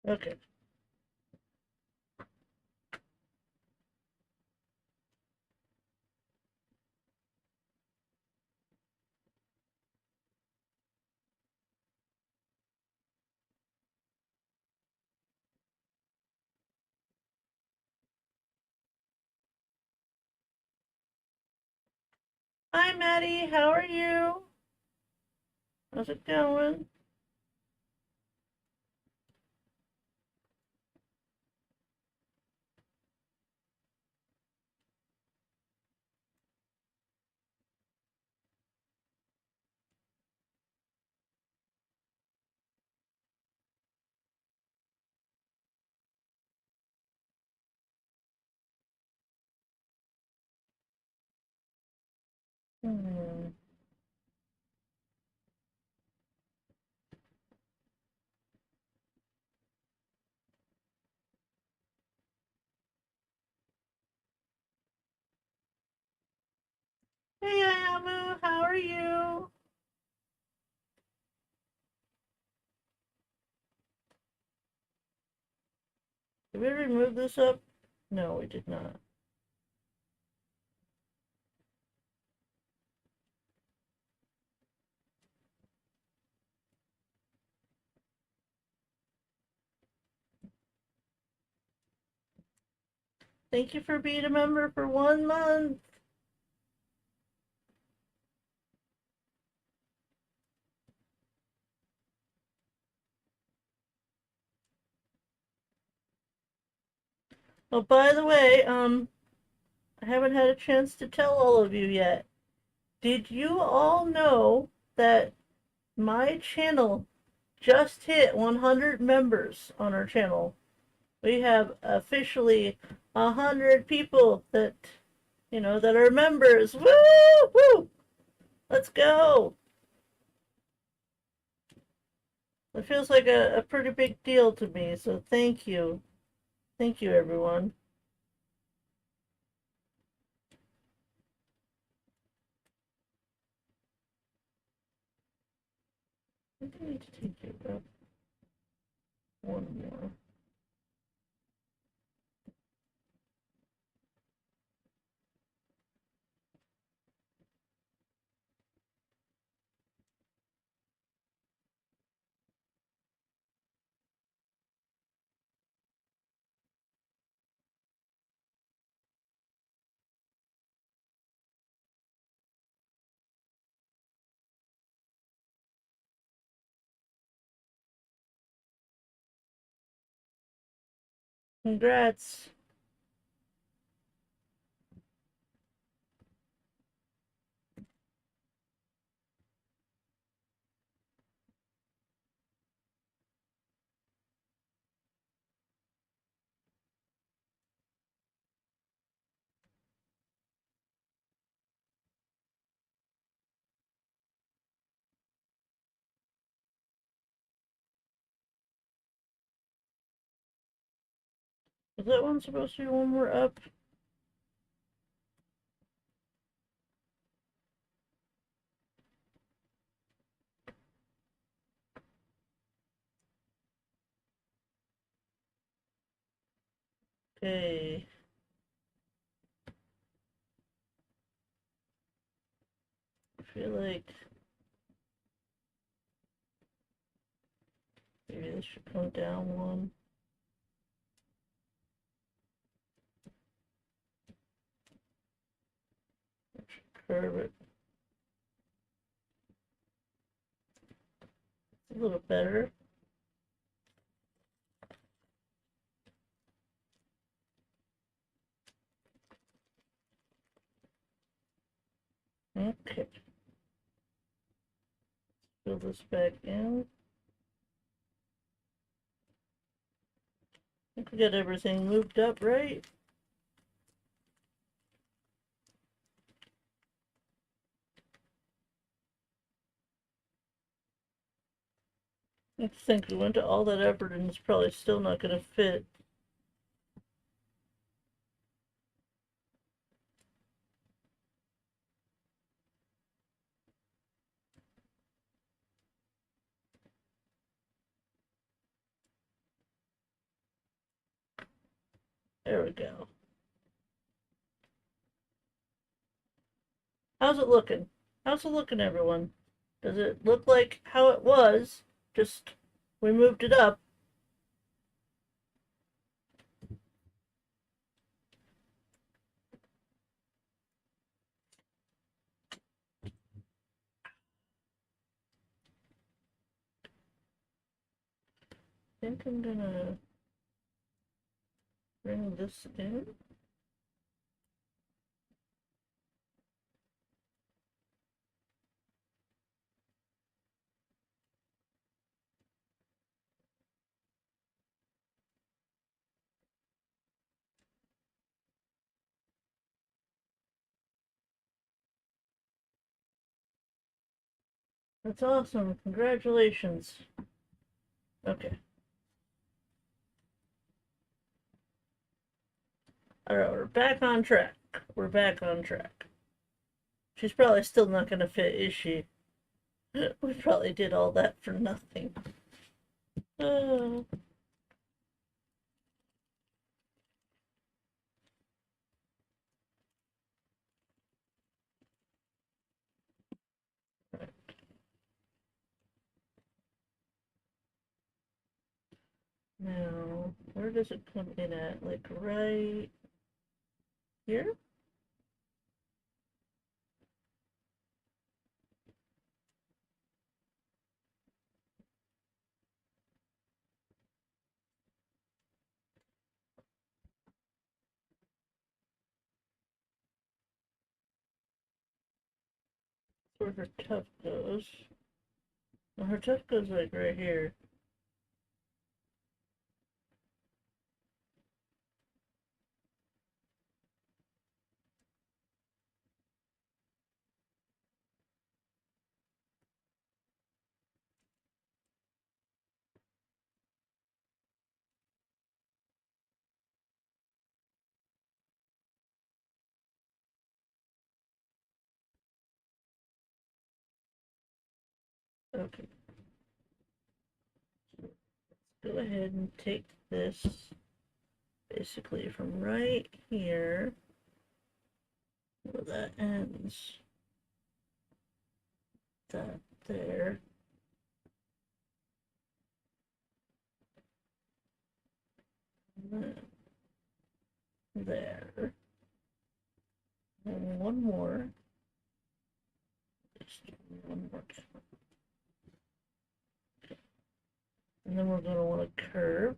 Okay. Hi, Maddie. How are you? How's it going? Hmm. Hey, Ayamu. How are you? Did we remove this up? No, we did not. Thank you for being a member for 1 month. Oh, by the way, I haven't had a chance to tell all of you yet. Did you all know that my channel just hit 100 members on our channel? We have officially 100 people that, that are members. Woo! Woo! Let's go! It feels like a pretty big deal to me, so thank you. Thank you, everyone. I think I need to take you up one more. Congrats. Is that one supposed to be one more up? Okay. I feel like maybe this should come down one. I should curve it. It's a little better. Okay. Fill this back in. I think we got everything moved up, right? I think we went to all that effort and it's probably still not going to fit. There we go. How's it looking? How's it looking, everyone? Does it look like how it was? Just we moved it up. I think I'm gonna bring this in. That's awesome. Congratulations. Okay. Alright, we're back on track. We're back on track. She's probably still not gonna fit, is she? We probably did all that for nothing. Uh, now, where does it come in at? Like right here? Where her tuft goes. Well, her tuft goes like right here. Okay. Go ahead and take this basically from right here where that ends. That there. There. And one more. Just one more. And then we're going to want to curve.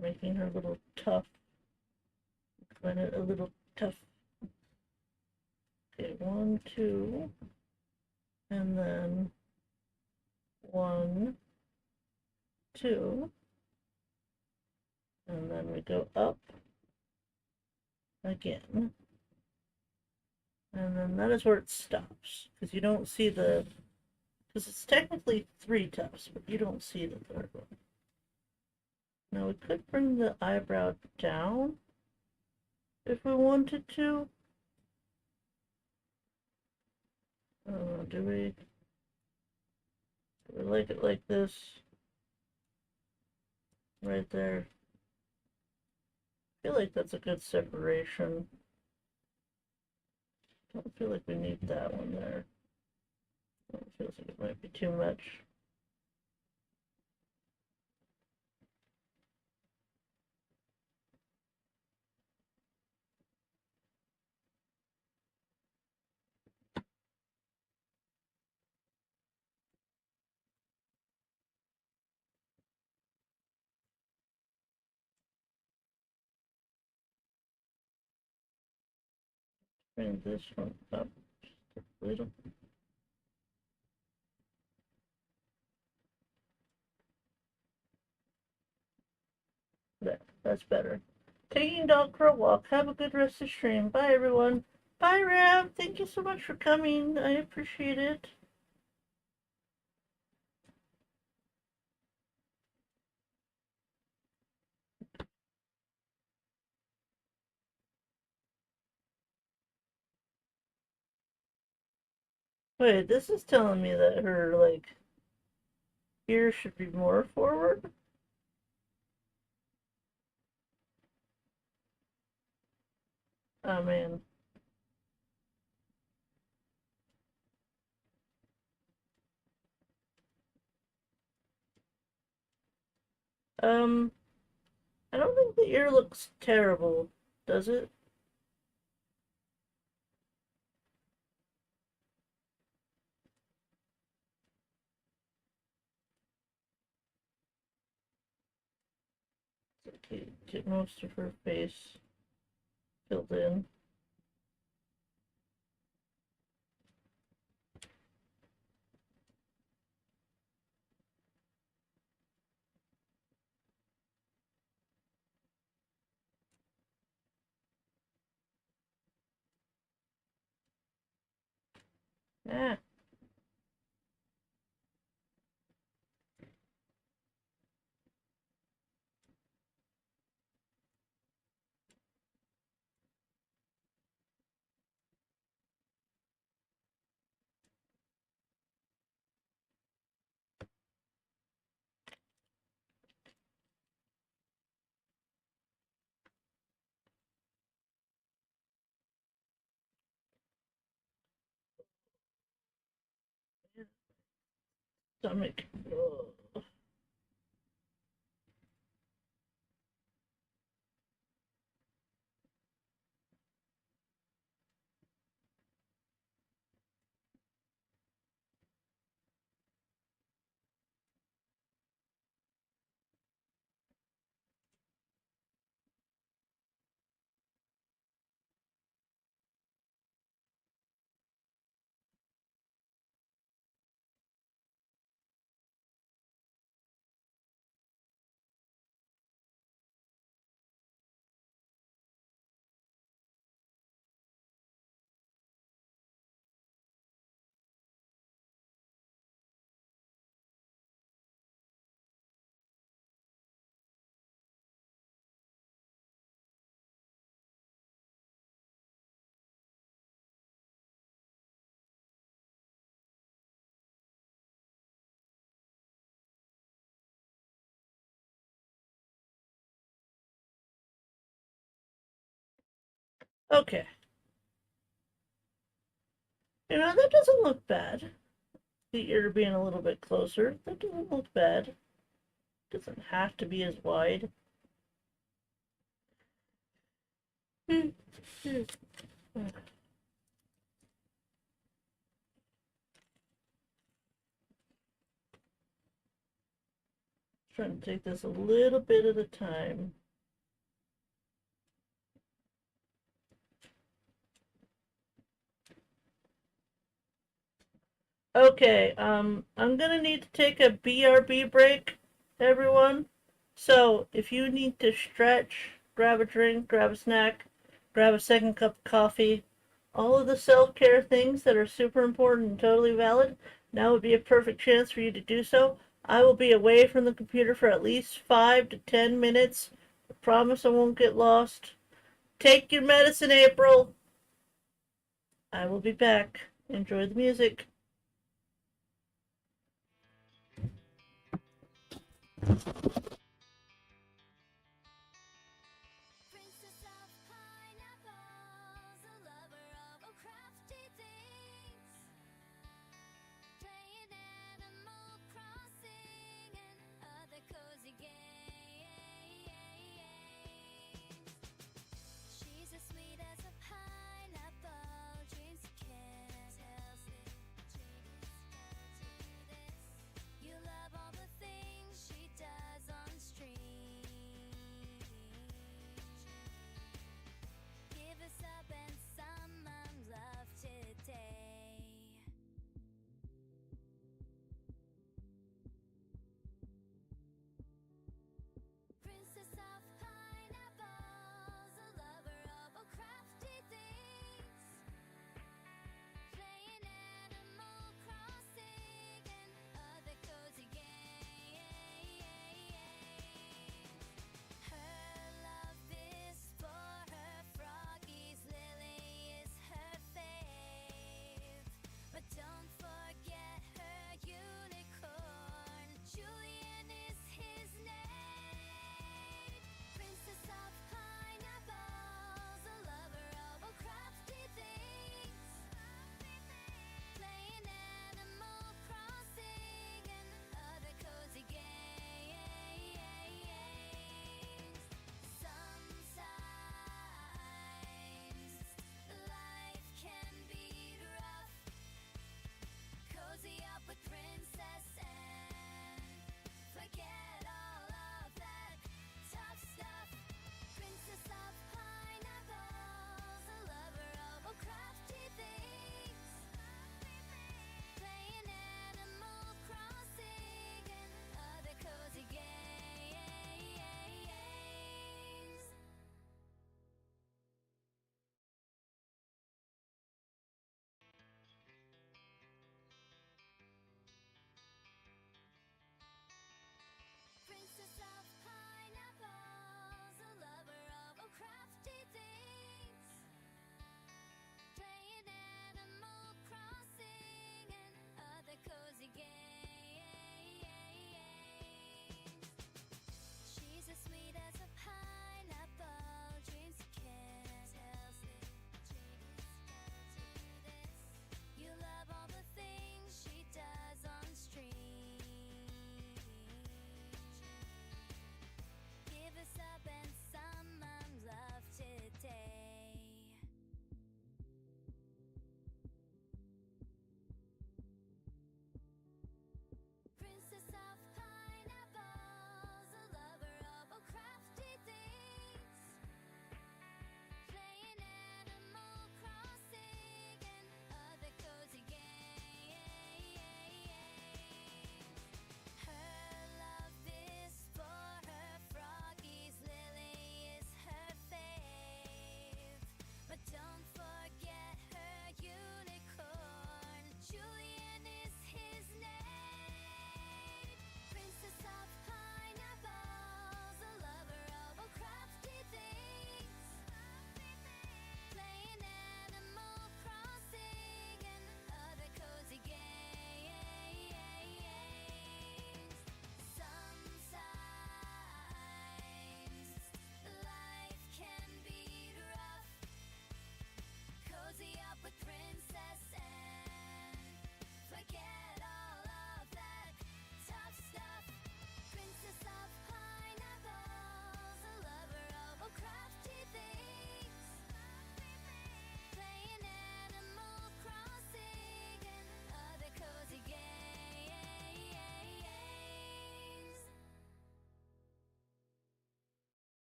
Making her a little tough. Find it a little tough. Okay, 1, 2, and then 1, 2, and then we go up again. And then that is where it stops, because you don't see the, because it's technically 3 tufts, but you don't see the third one. Now we could bring the eyebrow down if we wanted to. Do we like it like this? Right there. I feel like that's a good separation. Don't feel like we need that one there. It feels like it might be too much. Bring this one up just a little. There, that's better. Taking dog for a walk. Have a good rest of the stream. Bye, everyone. Bye, Rab. Thank you so much for coming. I appreciate it. Wait, this is telling me that her, like, ear should be more forward? Oh, man. I don't think the ear looks terrible, does it? Okay, get most of her face filled in. Ah. Stomach. Ugh. Okay. You know, that doesn't look bad. The ear being a little bit closer. That doesn't look bad. Doesn't have to be as wide. Trying to take this a little bit at a time. Okay, I'm gonna need to take a BRB break, everyone. So, if you need to stretch, grab a drink, grab a snack, grab a second cup of coffee, all of the self-care things that are super important and totally valid, now would be a perfect chance for you to do so. I will be away from the computer for at least 5 to 10 minutes. I promise I won't get lost. Take your medicine, April. I will be back. Enjoy the music. Princess of pineapples, a lover of all crafty things, playing Animal Crossing and other cozy games. She's as sweet as a pineapple, dreams of caramels, genius can do this. You love all the things she does on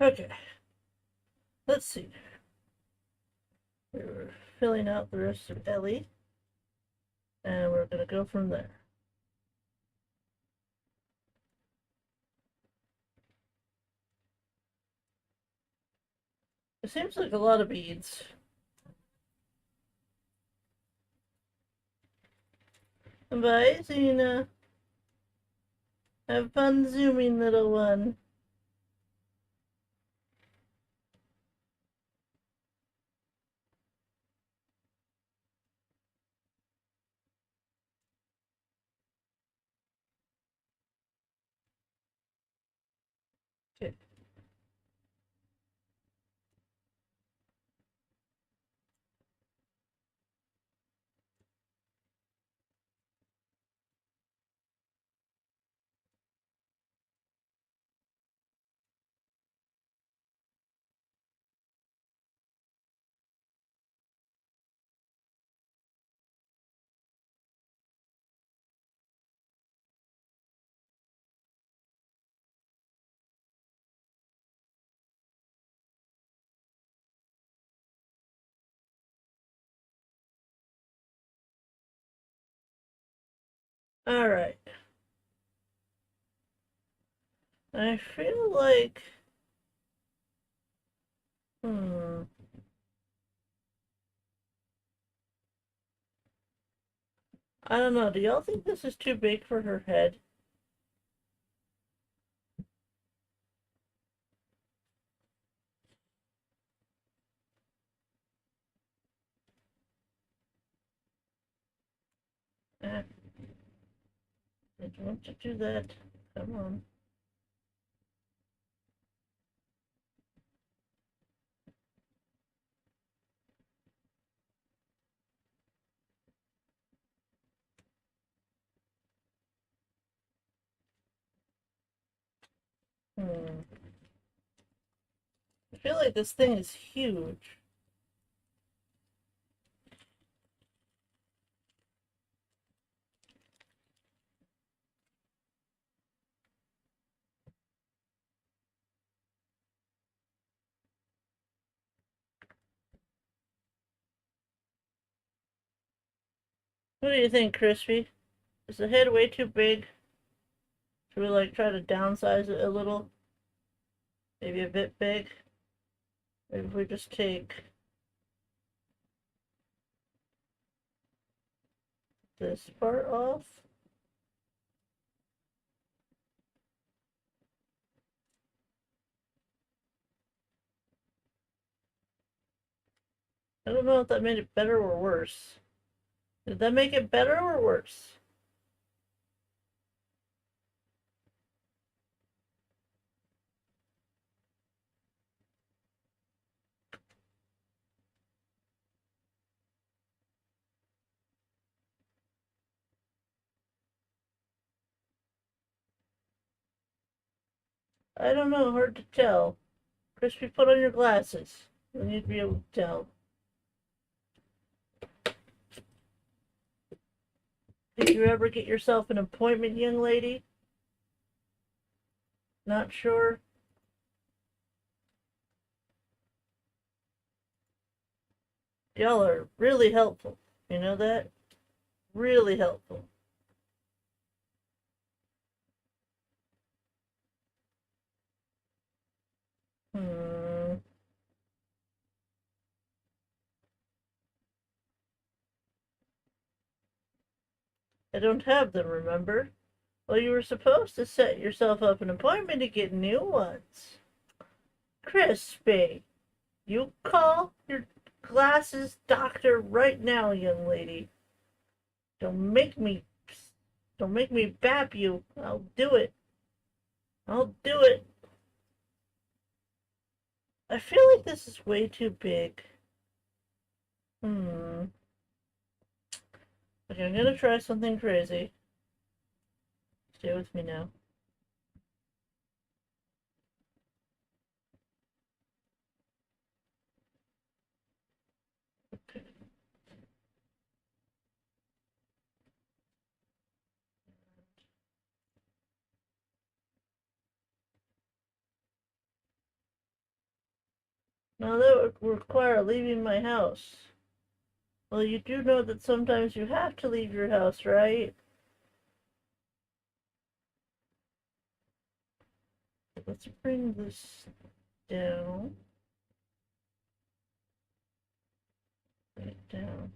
Okay, let's see. We're filling out the rest of Ellie, and we're gonna go from there. It seems like a lot of beads. Bye, Zena. Have fun zooming, little one. Okay. Alright. I feel like... Hmm. I don't know. Do y'all think this is too big for her head? I didn't want to do that. Come on. Hmm. I feel like this thing is huge. What do you think, Crispy? Is the head way too big? Should we like try to downsize it a little? Maybe a bit big? Maybe if we just take this part off? I don't know if that made it better or worse. Did that make it better or worse? I don't know, hard to tell. Crispy, put on your glasses. You need to be able to tell. Did you ever get yourself an appointment, young lady? Not sure? Y'all are really helpful. You know that? Really helpful. Hmm. I don't have them, remember? Well, you were supposed to set yourself up an appointment to get new ones. Crispy, you call your glasses doctor right now, young lady. Don't make me, don't make me bap you. I'll do it. I'll do it. I feel like this is way too big. Hmm. Okay, I'm gonna try something crazy. Stay with me now. Now that would require leaving my house. Well, you do know that sometimes you have to leave your house, right? Let's bring this down. Bring it down.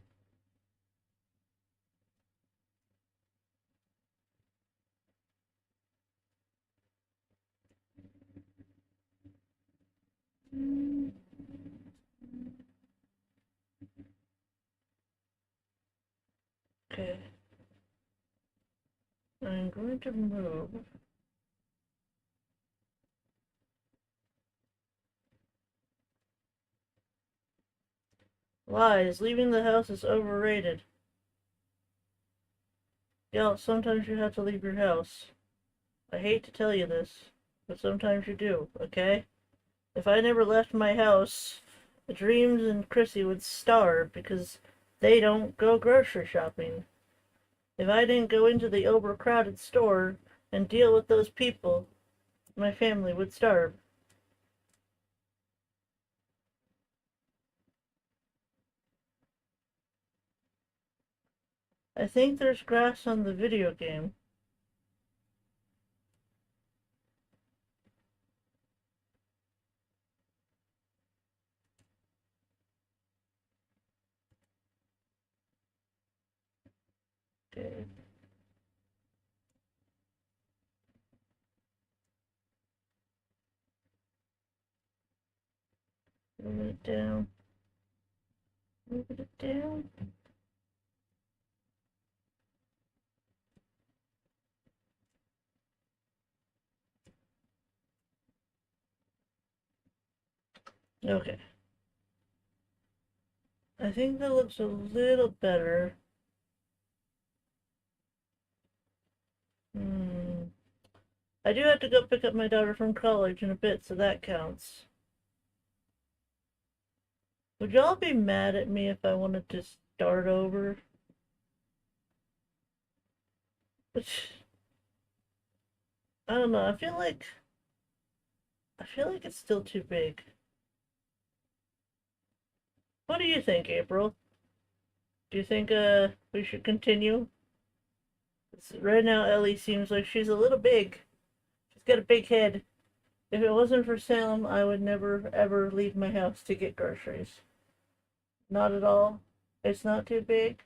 Okay. I'm going to move. Lies. Leaving the house is overrated. Yeah, sometimes you have to leave your house. I hate to tell you this, but sometimes you do, okay? If I never left my house, Dreams and Chrissy would starve because they don't go grocery shopping. If I didn't go into the overcrowded store and deal with those people, my family would starve. I think there's grass on the video game. Okay. Moving it down. Moving it down. Okay. I think that looks a little better. I do have to go pick up my daughter from college in a bit, so that counts. Would y'all be mad at me if I wanted to start over? Which, I don't know, I feel like it's still too big. What do you think, April? Do you think we should continue? Right now Ellie seems like she's a little big. She's got a big head. If it wasn't for Salem, I would never ever leave my house to get groceries. Not at all. It's not too big.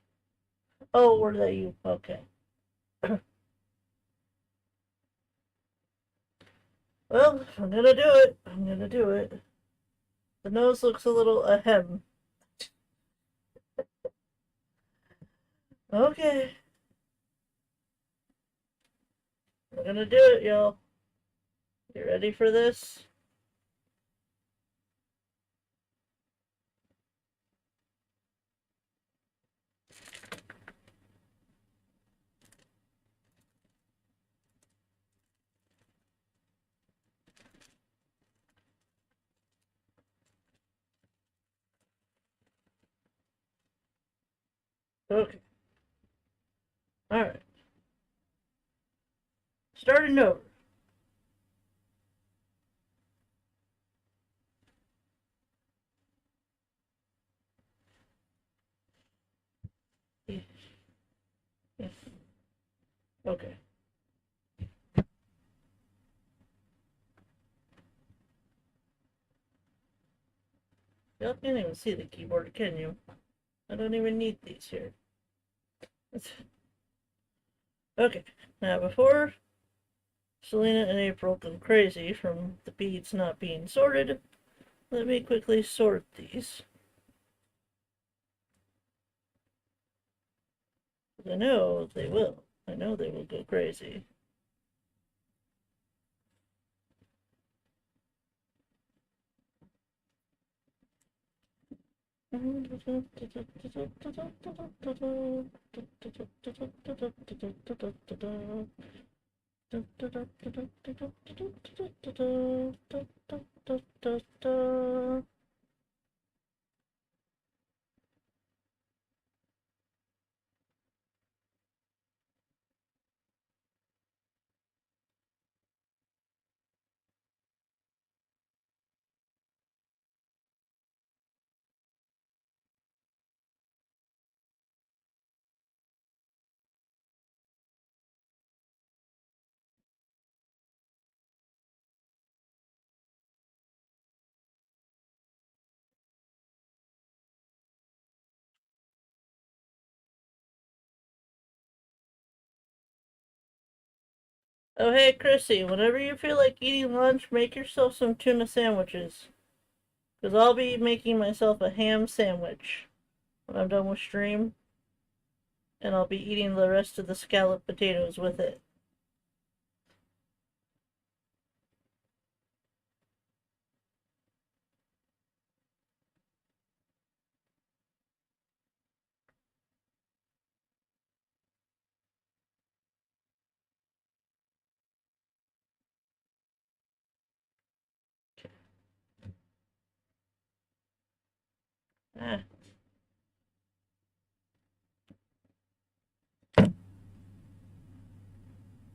Oh, were that you? Okay. Well, I'm gonna do it. I'm gonna do it. The nose looks a little ahem. Okay. I'm gonna do it, y'all. You ready for this? Okay. Alright. Starting over. Okay. Y'all can't even see the keyboard, can you? I don't even need these here. Okay. Now, before Selena and April go crazy from the beads not being sorted, let me quickly sort these. I know they will. I know they will go crazy. Oh, hey, Chrissy, whenever you feel like eating lunch, make yourself some tuna sandwiches. Because I'll be making myself a ham sandwich when I'm done with stream. And I'll be eating the rest of the scalloped potatoes with it. Ah,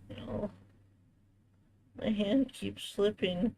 no. My hand keeps slipping.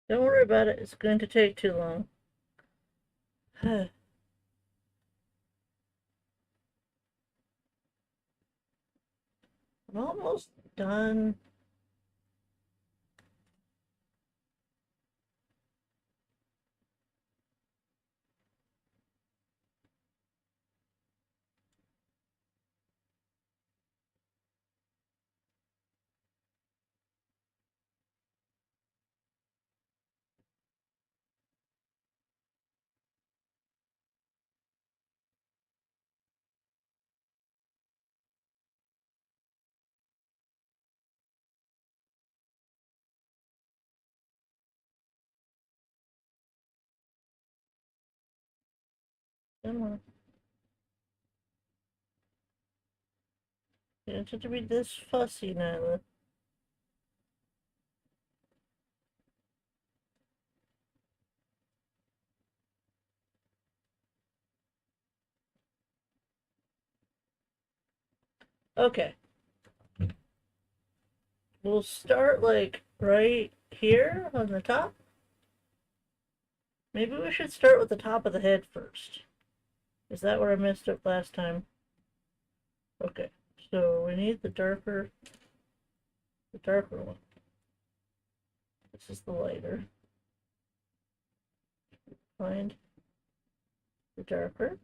Don't worry about it, it's going to take too long. I'm almost done. Come on. You don't have to be this fussy, Nailah. Okay. We'll start like right here on the top. Maybe we should start with the top of the head first. Is that where I messed up last time? Okay. So we need the darker one. This is the lighter. Find the darker.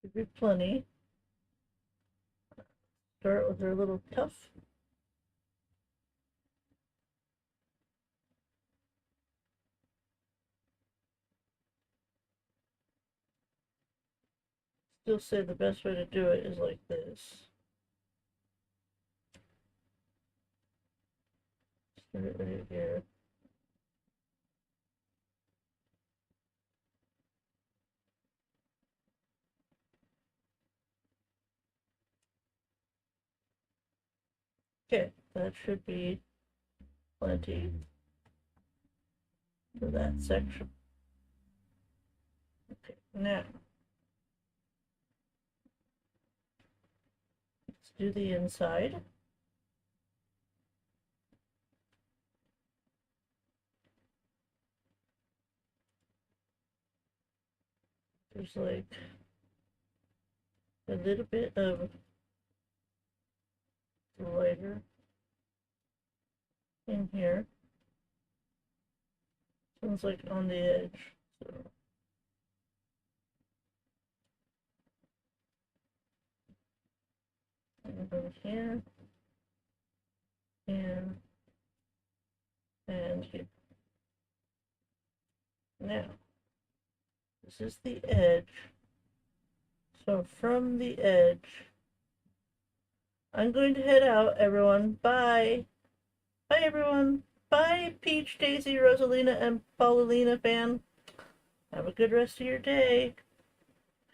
Should be plenty. Start with their little tuff. Still say the best way to do it is like this. Start it right here. Okay, that should be plenty for that section. Okay, now let's do the inside. There's like a little bit of lighter in here. Sounds like on the edge. So I'm going here, here, and here. Now, this is the edge. So from the edge, I'm going to head out, everyone. Bye. Bye, everyone. Bye, Peach, Daisy, Rosalina, and Paulina fan. Have a good rest of your day.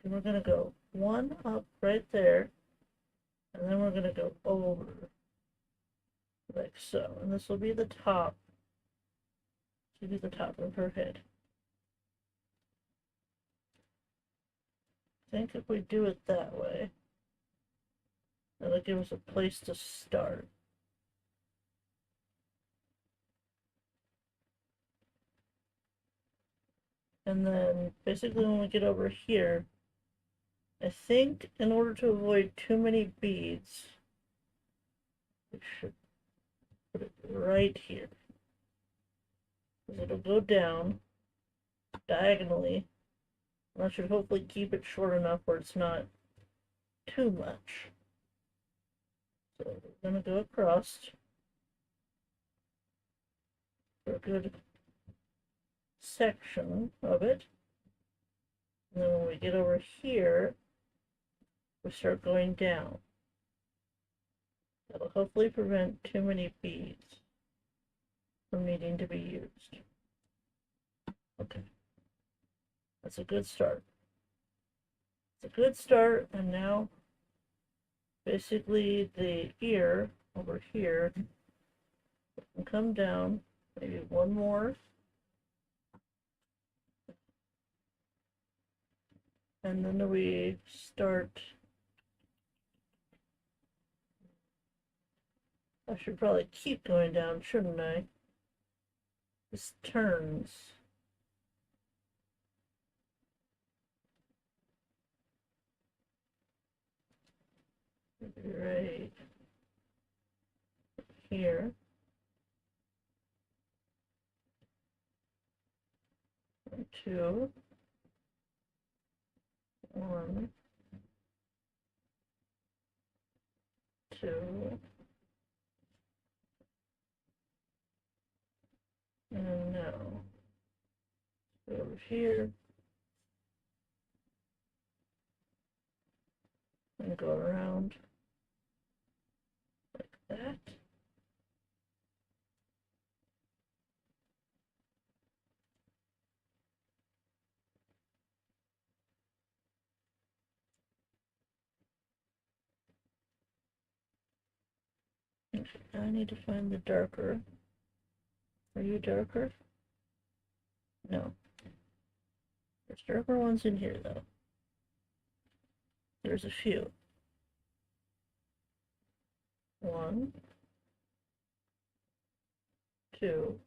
And we're going to go one up right there. And then we're going to go over. Like so. And this will be the top. This will be the top of her head. I think if we do it that way, that'll give us a place to start. And then basically when we get over here, I think in order to avoid too many beads, we should put it right here. Because it'll go down diagonally. And that should hopefully keep it short enough where it's not too much. So we're going to go across for a good section of it. And then when we get over here, we start going down. That'll hopefully prevent too many beads from needing to be used. Okay. That's a good start. It's a good start, and now basically the ear over here can come down, maybe one more. And then we start. I should probably keep going down, shouldn't I? This turns. Right here. 2, 1, 2, and now over here and go around like that. I need to find the darker. Are you darker? No. There's darker ones in here, though. There's a few. 1, 2,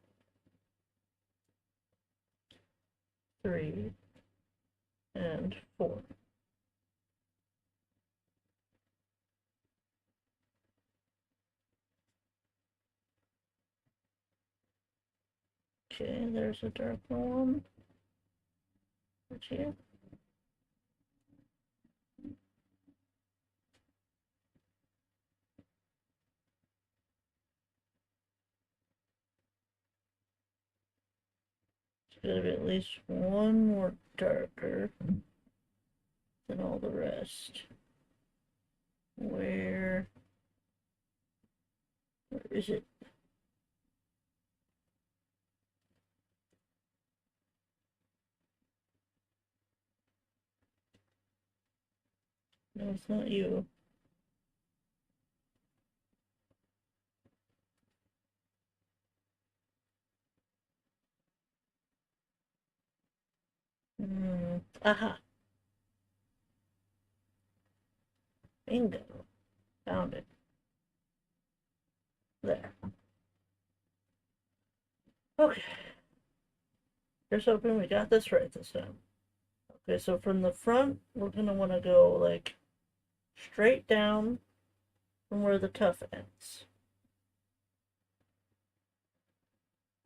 3, and 4. Okay, there's a darker one. Right here. It's gotta be at least one more darker than all the rest. Where is it? No, it's not you. Aha. Bingo. Found it. There. Okay. Here's hoping we got this right this time. Okay, so from the front, we're going to want to go like straight down from where the tuft ends.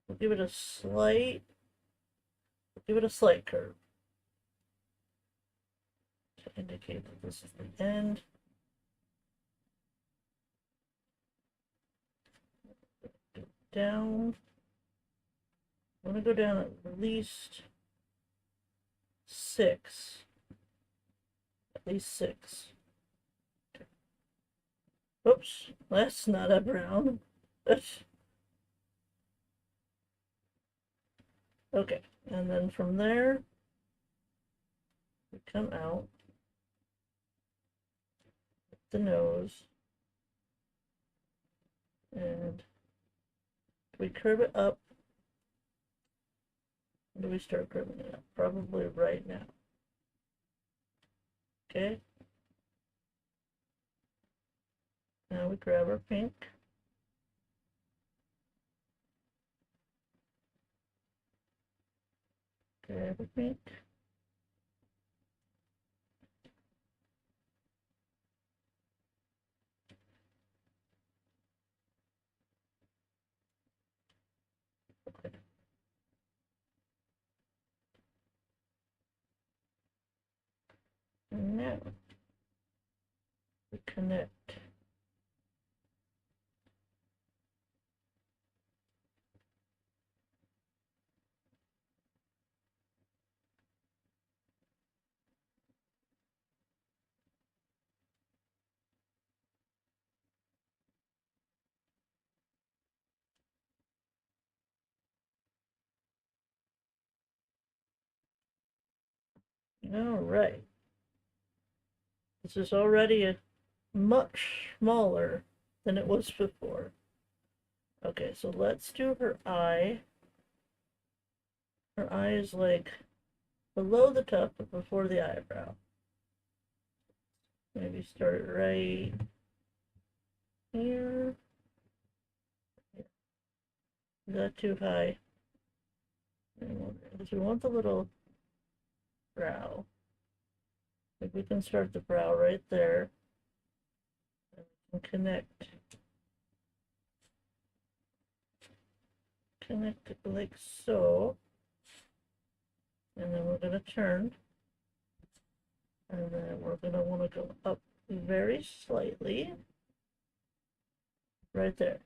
We'll give it a slight curve to indicate that this is the end. Down. I'm going to go down at least 6. At least 6. Oops, that's not a brown. Okay, and then from there, we come out with the nose, and we curve it up. When do we start curving it up? Probably right now. Okay. Now we grab our pink. Grab our pink. Okay. And now we connect. All right. This is already much smaller than it was before. Okay, so let's do her eye. Her eye is like below the tuft but before the eyebrow. Maybe start right here. Is that too high? Because we want the little brow. Like we can start the brow right there. And we can connect it like so. And then we're going to turn. And then we're going to want to go up very slightly. Right there.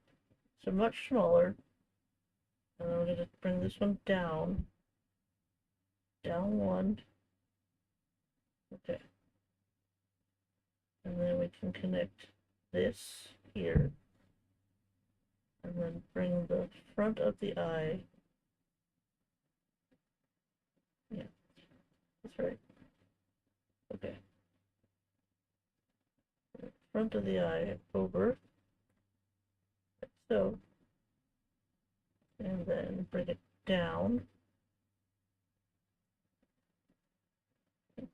So much smaller. And then we're going to bring this one down. Down one. Okay. And then we can connect this here. And then bring the front of the eye. Yeah, that's right. Okay. Front of the eye over. Like so. And then bring it down.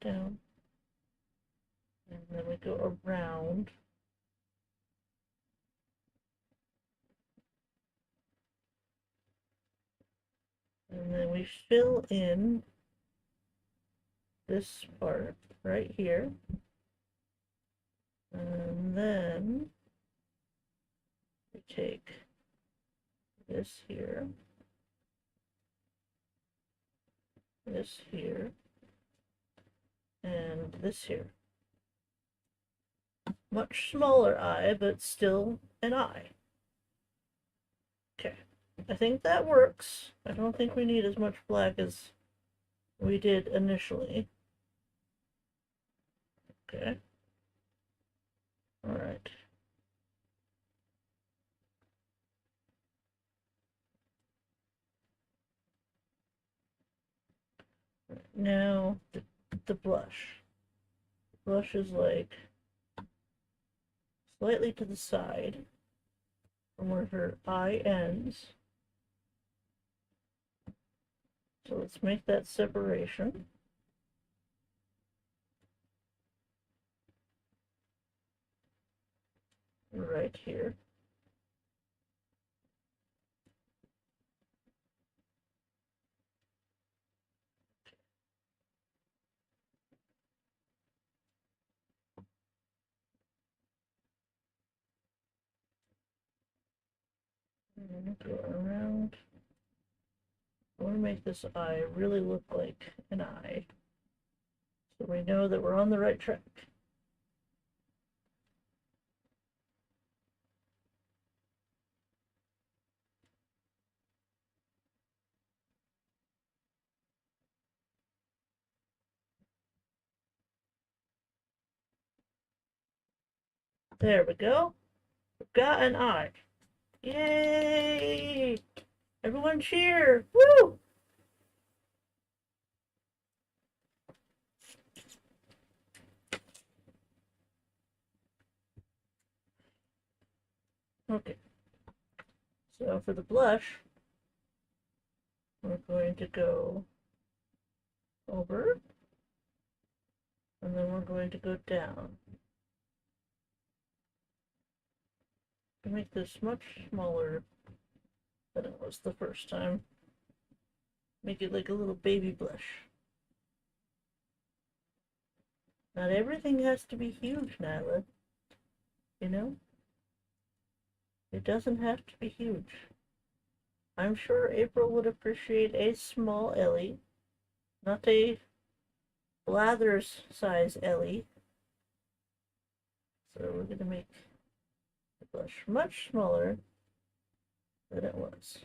Down. And then we go around. And then we fill in this part right here. And then we take this here, this here, and this here. Much smaller eye, but still an eye. Okay, I think that works. I don't think we need as much black as we did initially. Okay. All right. Now the blush. The blush is like slightly to the side from where her eye ends. So let's make that separation. right here. Go around. I want to make this eye really look like an eye, so we know that we're on the right track. There we go. We've got an eye. Yay! Everyone cheer! Woo! Okay. So for the blush, we're going to go over, and then we're going to go down. To make this much smaller than it was the first time. Make it like a little baby blush. Not everything has to be huge, Nailah. You know? It doesn't have to be huge. I'm sure April would appreciate a small Ellie, not a Blathers size Ellie. So we're going to make the blush much smaller than it was.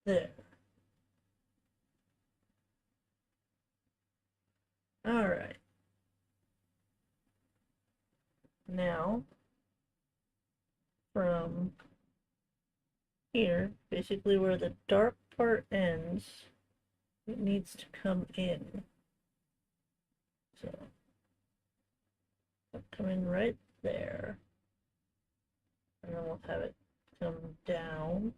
There. Alright. Now, from here, basically where the dark part ends, it needs to come in. So, it'll come in right there. And then we'll have it come down,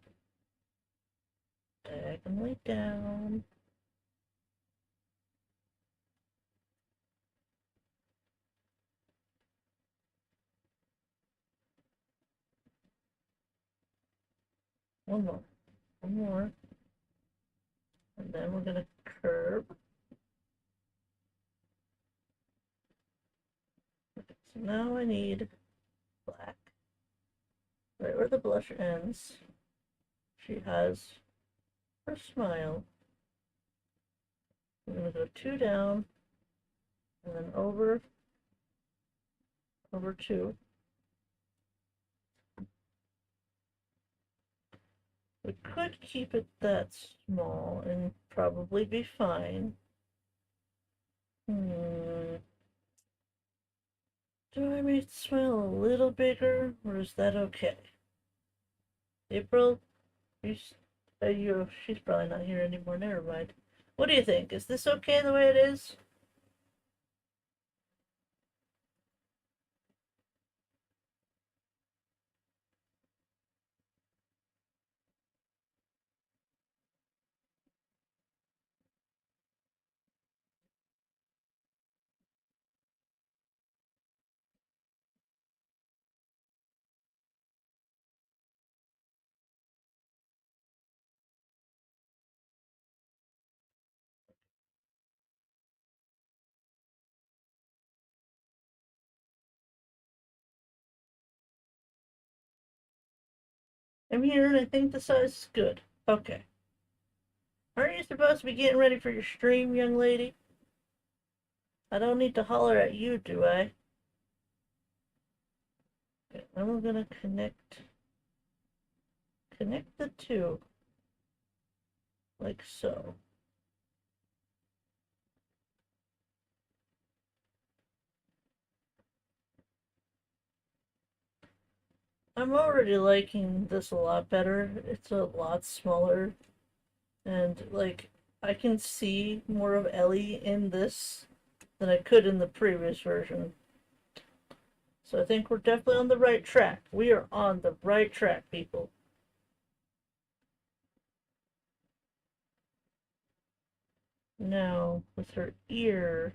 diagonally down. One more, and then we're going to curve. So now I need black. Right where the blush ends, she has her smile. I'm going to go 2 down, and then over 2. We could keep it that small and probably be fine. Do I make the smile a little bigger, or is that okay? April, she's probably not here anymore, never mind. What do you think? Is this okay the way it is? I'm here and I think the size is good. Okay. Aren't you supposed to be getting ready for your stream, young lady? I don't need to holler at you, do I? Okay, then we're gonna connect the two, like so. I'm already liking this a lot better. It's a lot smaller, and like I can see more of Ellie in this than I could in the previous version. So I think we're definitely on the right track. We are on the right track, people. Now, with her ear,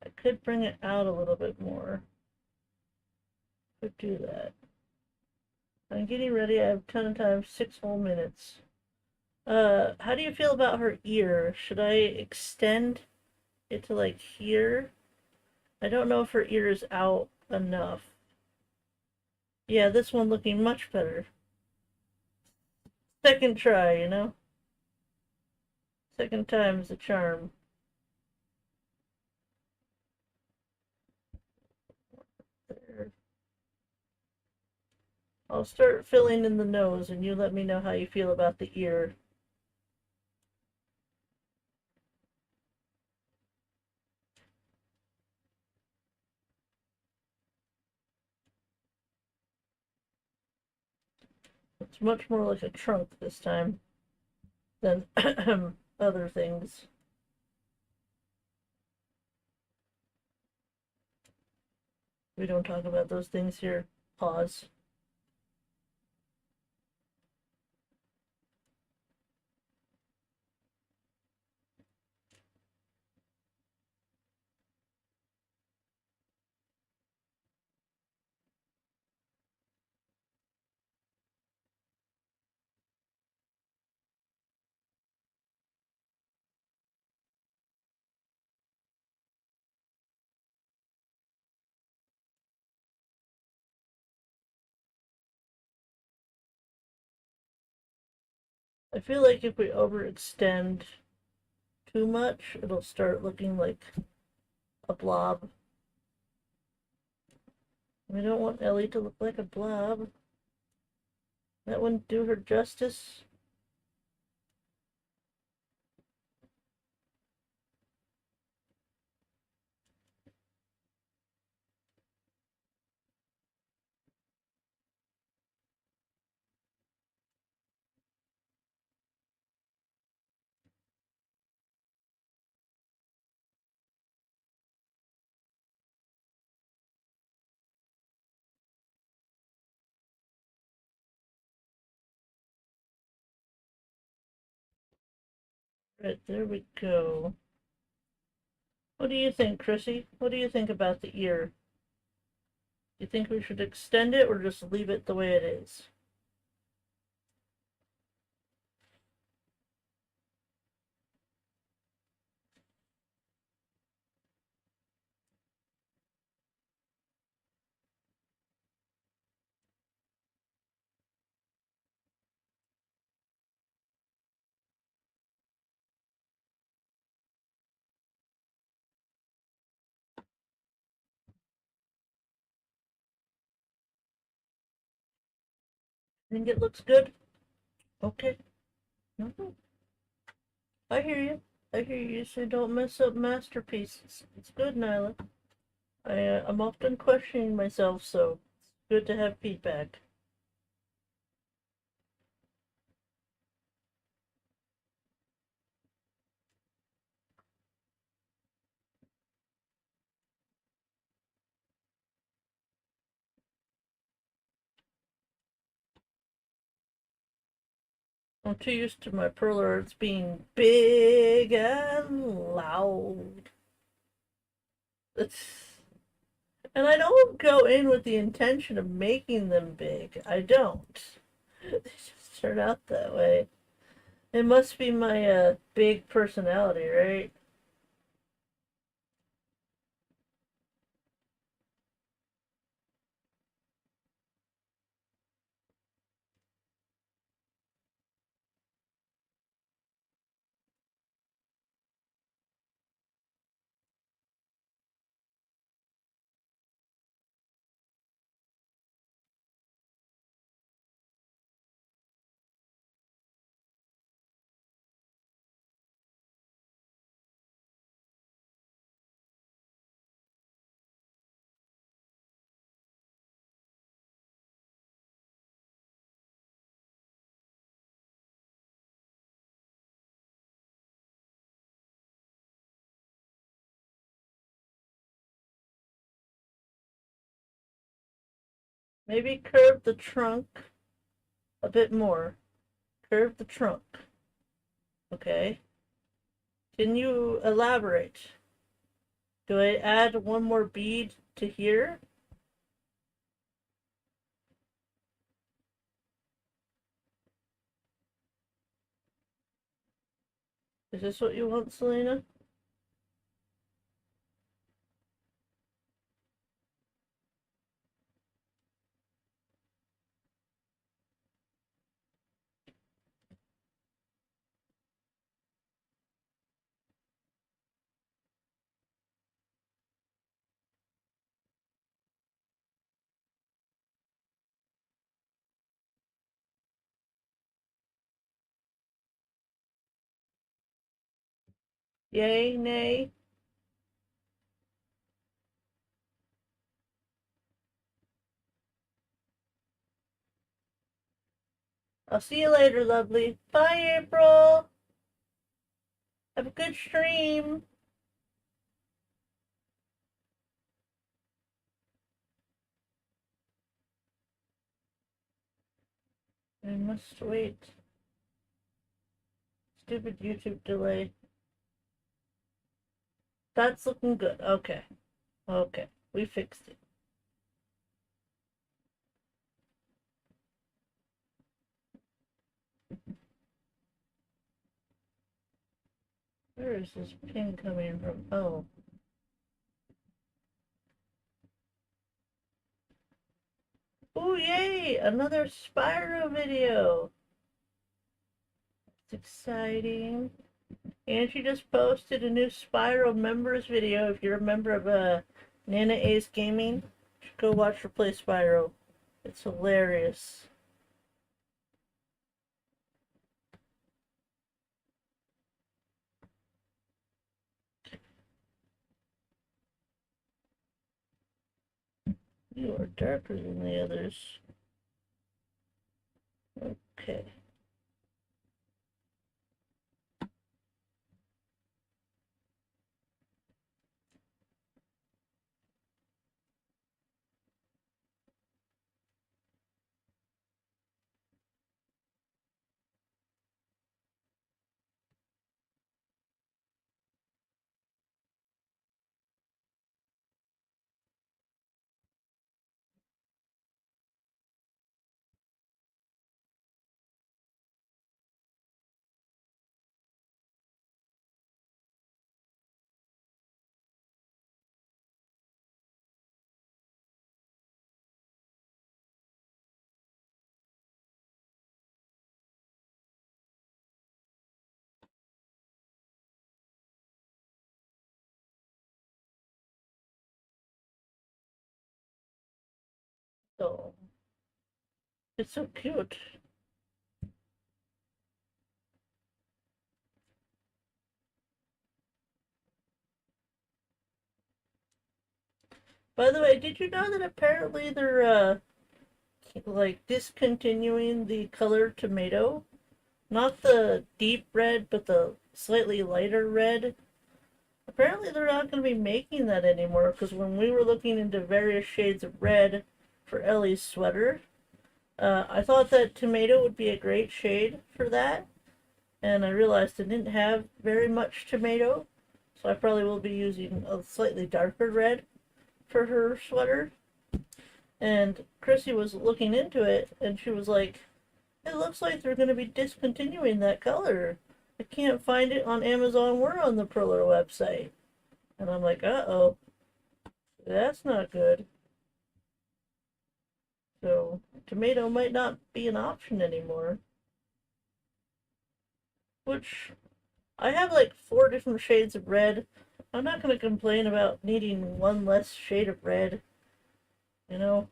I could bring it out a little bit more. Could do that. I'm getting ready. I have 10 times 6 whole minutes. How do you feel about her ear? Should I extend it to like here? I don't know if her ear is out enough. Yeah, this one looking much better. Second try, you know? Second time's a charm. There. I'll start filling in the nose and you let me know how you feel about the ear. It's much more like a trunk this time than other things. We don't talk about those things here. Pause. I feel like if we overextend too much, it'll start looking like a blob. We don't want Ellie to look like a blob. That wouldn't do her justice. Right, there we go. What do you think, Chrissy? What do you think about the ear? Do you think we should extend it or just leave it the way it is? Think it looks good? Okay. Mhm. I hear you. I hear you. So don't mess up masterpieces. It's good, Nailah. I'm often questioning myself, so it's good to have feedback. I'm too used to my Perlers being big and loud. It's, and I don't go in with the intention of making them big. I don't. They just turn out that way. It must be my big personality, right? Maybe curve the trunk a bit more. Curve the trunk. Okay. Can you elaborate? Do I add one more bead to here? Is this what you want, Selena? Yay, nay? I'll see you later, lovely. Bye, April. Have a good stream. I must wait. Stupid YouTube delay. That's looking good. Okay. Okay. We fixed it. Where is this pin coming from? Oh. Oh, yay! Another Spyro video. It's exciting. And she just posted a new Spyro members video. If you're a member of Nana Ace Gaming, go watch her play Spyro. It's hilarious. You are darker than the others. Okay. So, it's so cute. By the way, did you know that apparently they're like discontinuing the color tomato? Not the deep red, but the slightly lighter red. Apparently they're not going to be making that anymore, because when we were looking into various shades of red for Ellie's sweater, I thought that tomato would be a great shade for that, and I realized it didn't have very much tomato, so I probably will be using a slightly darker red for her sweater. And Chrissy was looking into it, and she was like, it looks like they're going to be discontinuing that color. I can't find it on Amazon or on the Perler website. And I'm like, uh-oh, that's not good. So, tomato might not be an option anymore. Which, I have like 4 different shades of red. I'm not going to complain about needing one less shade of red. You know?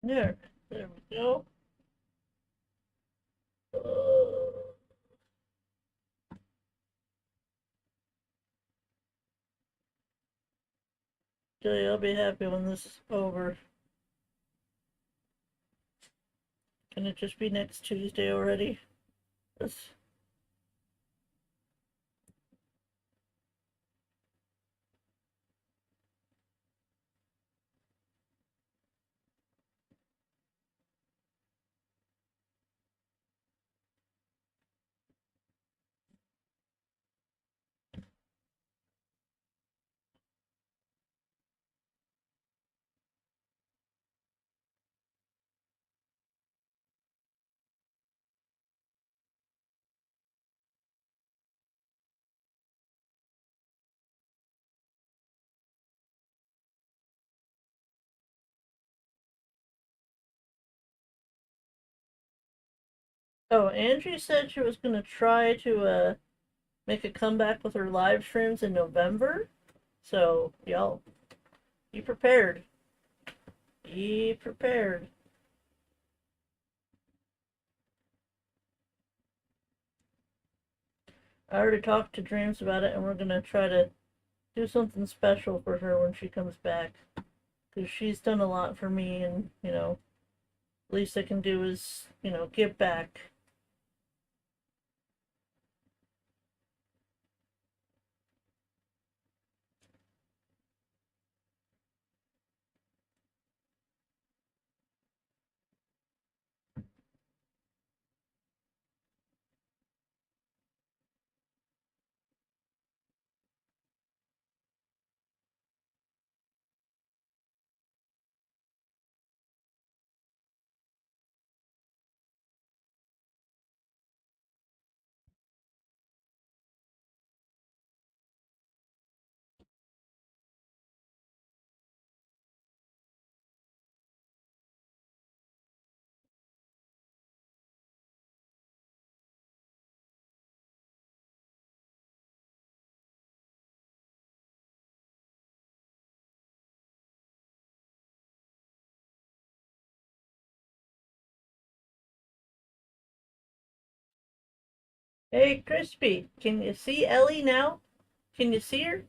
There we go. Jay, I'll be happy when this is over. Can it just be next Tuesday already? This. Oh, Angie said she was gonna try to make a comeback with her live streams in November. So y'all, be prepared. Be prepared. I already talked to Dreams about it, and we're gonna try to do something special for her when she comes back. Because she's done a lot for me, and, least I can do is, give back. Hey, Crispy, can you see Ellie now? Can you see her?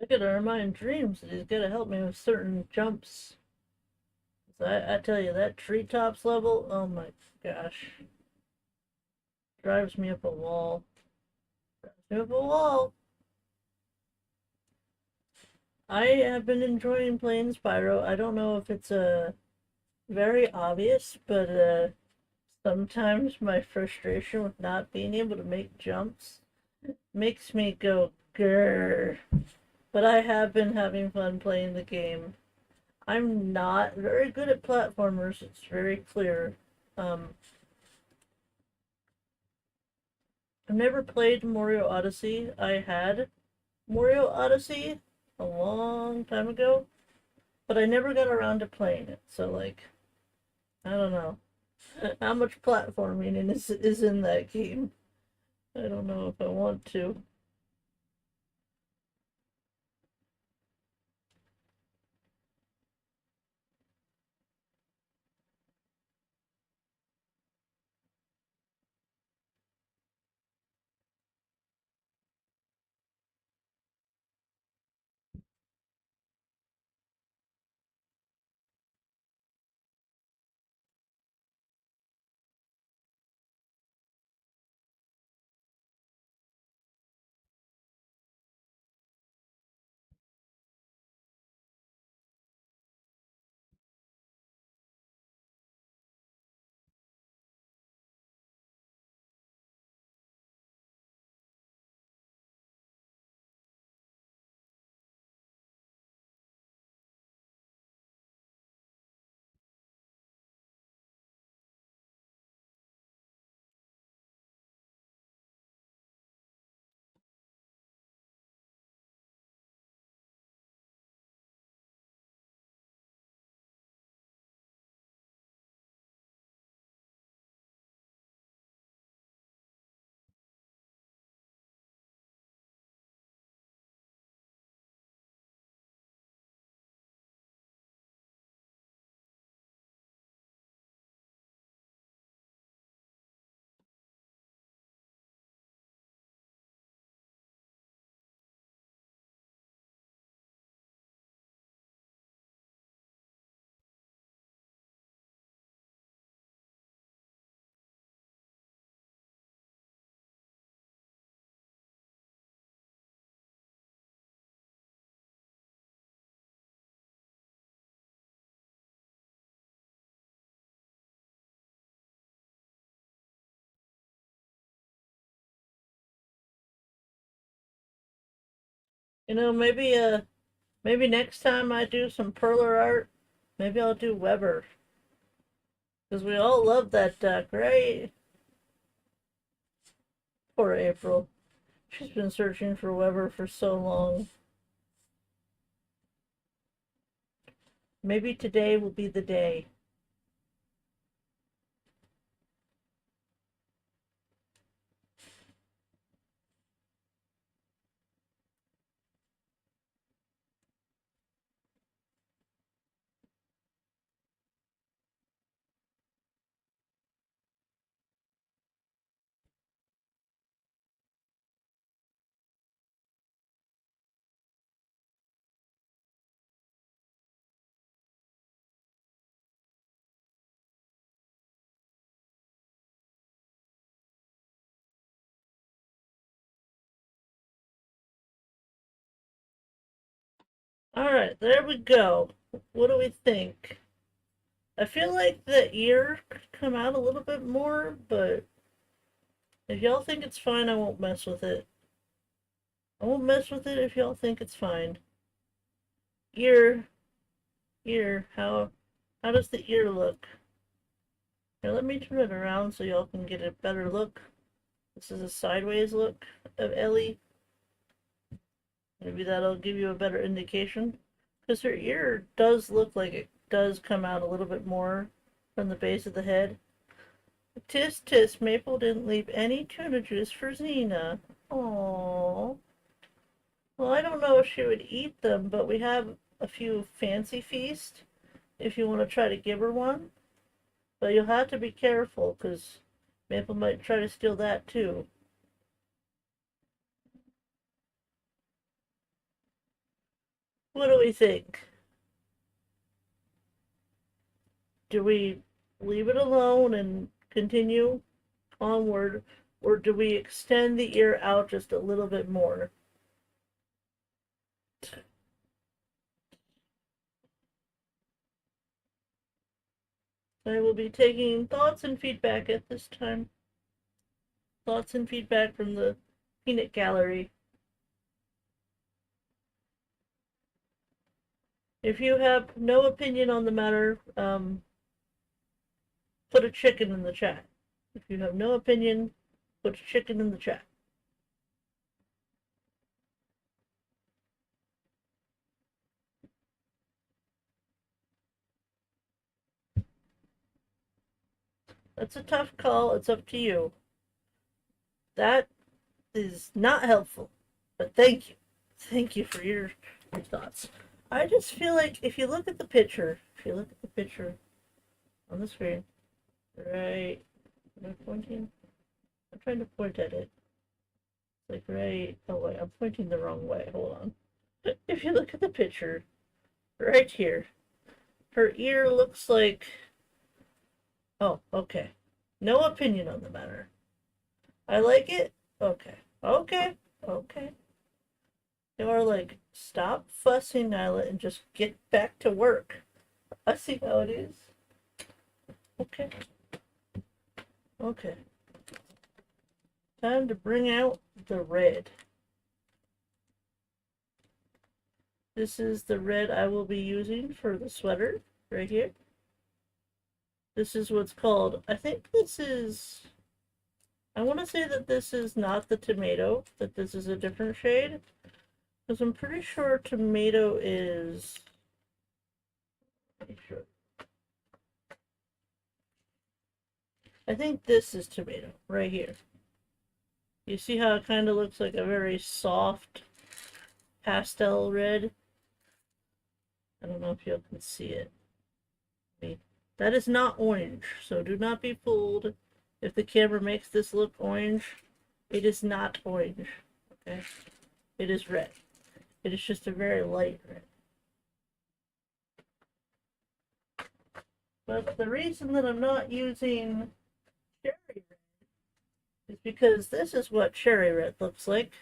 I gotta remind Dreams that he's gotta help me with certain jumps. So I tell you, that treetops level, oh my gosh. Drives me up a wall. Drives me up a wall. I have been enjoying playing Spyro. I don't know if it's very obvious, but sometimes my frustration with not being able to make jumps makes me go grrr. But I have been having fun playing the game. I'm not very good at platformers, it's very clear. I've never played Mario Odyssey. I had Mario Odyssey a long time ago, but I never got around to playing it. So, like, I don't know. How much platforming is in that game? I don't know if I want to. Maybe next time I do some Perler art, maybe I'll do Weber. Because we all love that duck, right? Poor April. She's been searching for Weber for so long. Maybe today will be the day. Alright, there we go. What do we think? I feel like the ear could come out a little bit more, but if y'all think it's fine, I won't mess with it. I won't mess with it if y'all think it's fine. Ear, ear, how does the ear look? Here, let me turn it around so y'all can get a better look. This is a sideways look of Ellie. Maybe that'll give you a better indication. Because her ear does look like it does come out a little bit more from the base of the head. Tis tis, Maple didn't leave any tuna juice for Xena. Aww. Well, I don't know if she would eat them, but we have a few fancy feast if you want to try to give her one. But you'll have to be careful, because Maple might try to steal that too. What do we think? Do we leave it alone and continue onward, or do we extend the ear out just a little bit more? I will be taking thoughts and feedback at this time. Thoughts and feedback from the peanut gallery. If you have no opinion on the matter, put a chicken in the chat. If you have no opinion, put a chicken in the chat. That's a tough call. It's up to you. That is not helpful, but thank you. Thank you for your thoughts. I just feel like if you look at the picture, on the screen, right, am I pointing? I'm trying to point at it. Like right, oh wait, I'm pointing the wrong way. Hold on. If you look at the picture, right here, her ear looks like, oh, okay. No opinion on the matter. I like it. Okay. Okay. Okay. You are like, stop fussing, Nailah, and just get back to work. I see how it is. Okay. Okay. Time to bring out the red. This is the red I will be using for the sweater right here. This is what's called, I think this is, I want to say that this is not the tomato, that this is a different shade. Because I'm pretty sure tomato is, I think this is tomato right here. You see how it kind of looks like a very soft pastel red? I don't know if you can see it. That is not orange, so do not be fooled if the camera makes this look orange. It is not orange, okay? It is red. It is just a very light red. But the reason that I'm not using cherry red is because this is what cherry red looks like.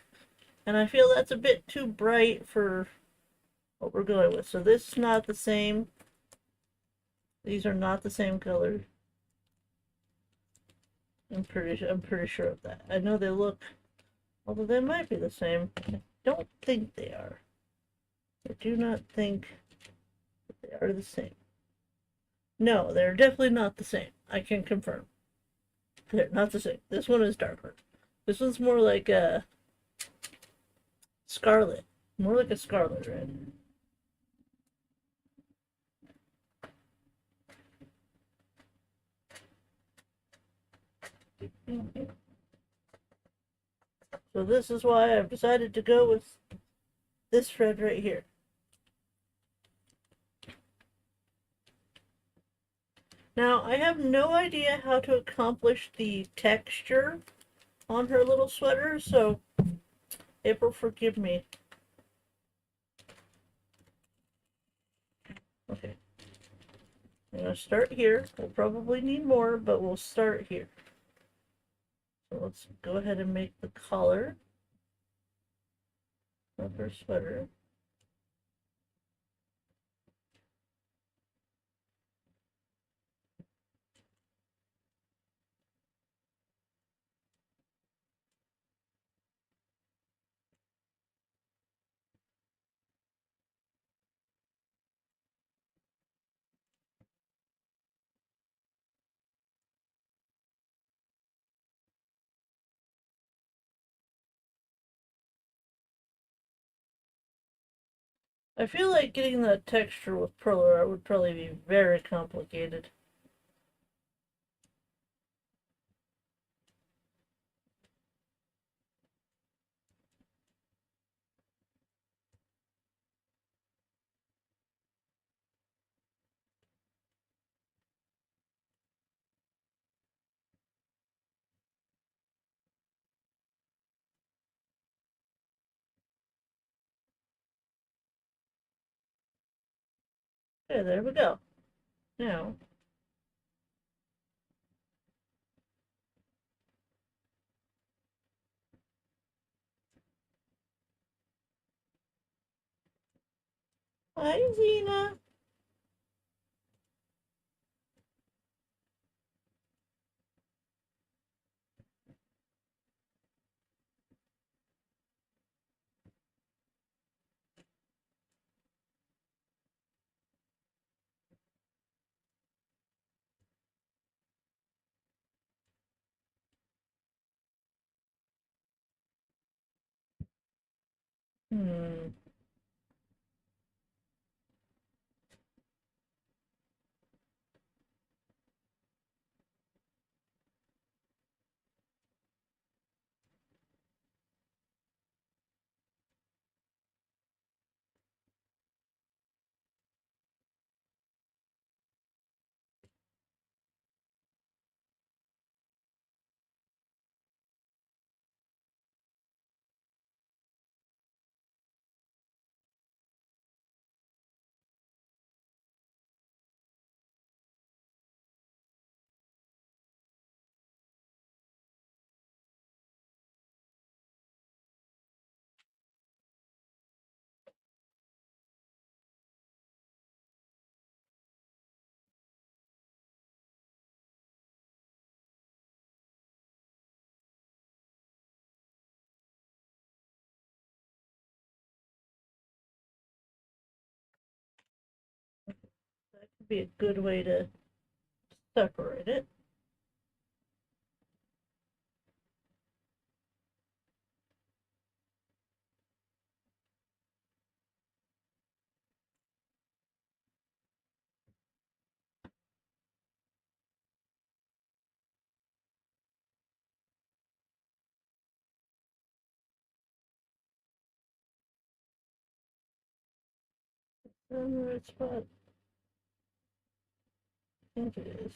And I feel that's a bit too bright for what we're going with. So this is not the same. These are not the same color. I'm pretty sure of that. I know they look, although they might be the same. I don't think they are. I do not think that they are the same. No, they're definitely not the same. I can confirm. They're not the same. This one is darker. This one's more like a scarlet. More like a scarlet red. So this is why I've decided to go with this red right here. Now, I have no idea how to accomplish the texture on her little sweater, so April, forgive me. Okay. I'm going to start here. We'll probably need more, but we'll start here. So let's go ahead and make the collar of her sweater. I feel like getting that texture with Perler art would probably be very complicated. Okay, there we go. Now, hi, Zena. Hmm. That could be a good way to separate it. On the right spot. I think it is.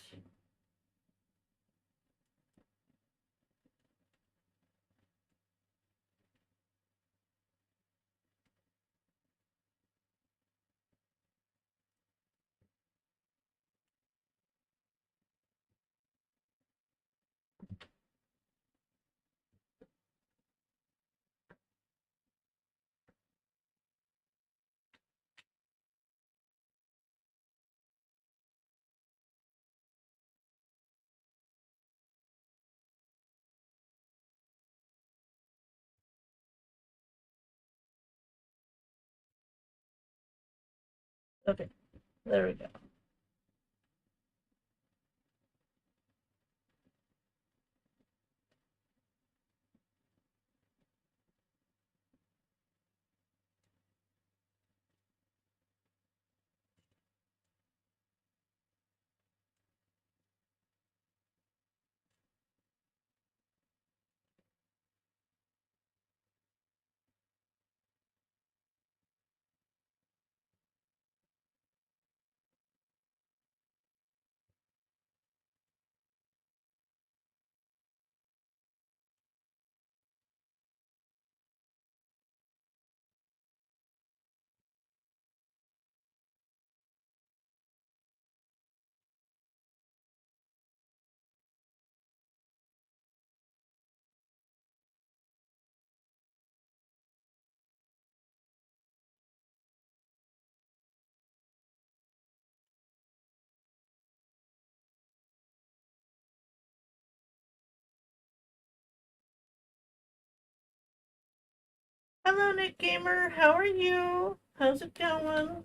Okay, there we go. Hello, Nick Gamer. How are you? How's it going?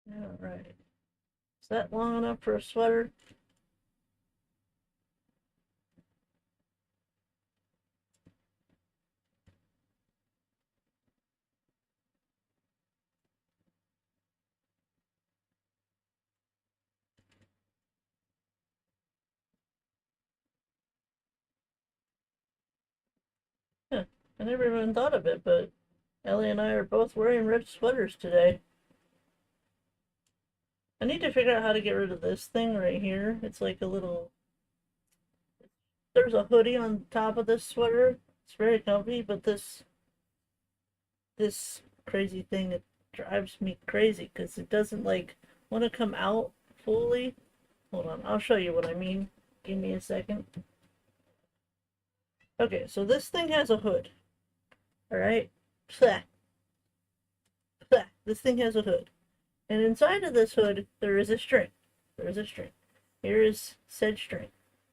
All right. Is that long enough for a sweater? Huh. I never even thought of it, but Ellie and I are both wearing red sweaters today. I need to figure out how to get rid of this thing right here. It's like a little. There's a hoodie on top of this sweater. It's very comfy, but this crazy thing, it drives me crazy because it doesn't like want to come out fully. Hold on, I'll show you what I mean. Give me a second. Okay, so this thing has a hood. All right. This thing has a hood. And inside of this hood, there is a string. There is a string. Here is said string.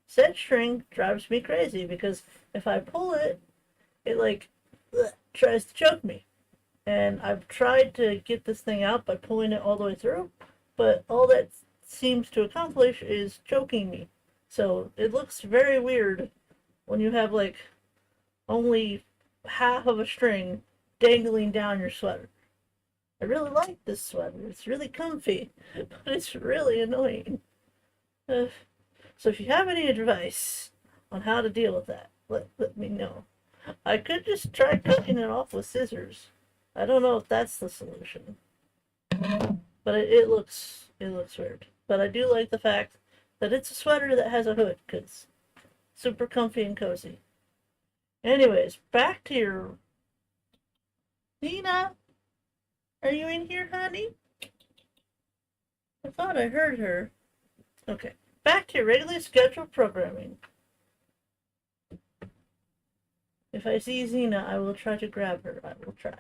Said string drives me crazy because if I pull it, it like tries to choke me. And I've tried to get this thing out by pulling it all the way through, but all that seems to accomplish is choking me. So it looks very weird when you have like only half of a string dangling down your sweater. I really like this sweater. It's really comfy, but it's really annoying. Uh, so if you have any advice on how to deal with that, let me know. I could just try cutting it off with scissors. I don't know if that's the solution, but it looks weird. But I do like the fact that it's a sweater that has a hood because super comfy and cozy. Anyways, back to your Nina. Are you in here, honey? I thought I heard her. Okay, back to your regularly scheduled programming. If I see Xena, I will try to grab her. I will try.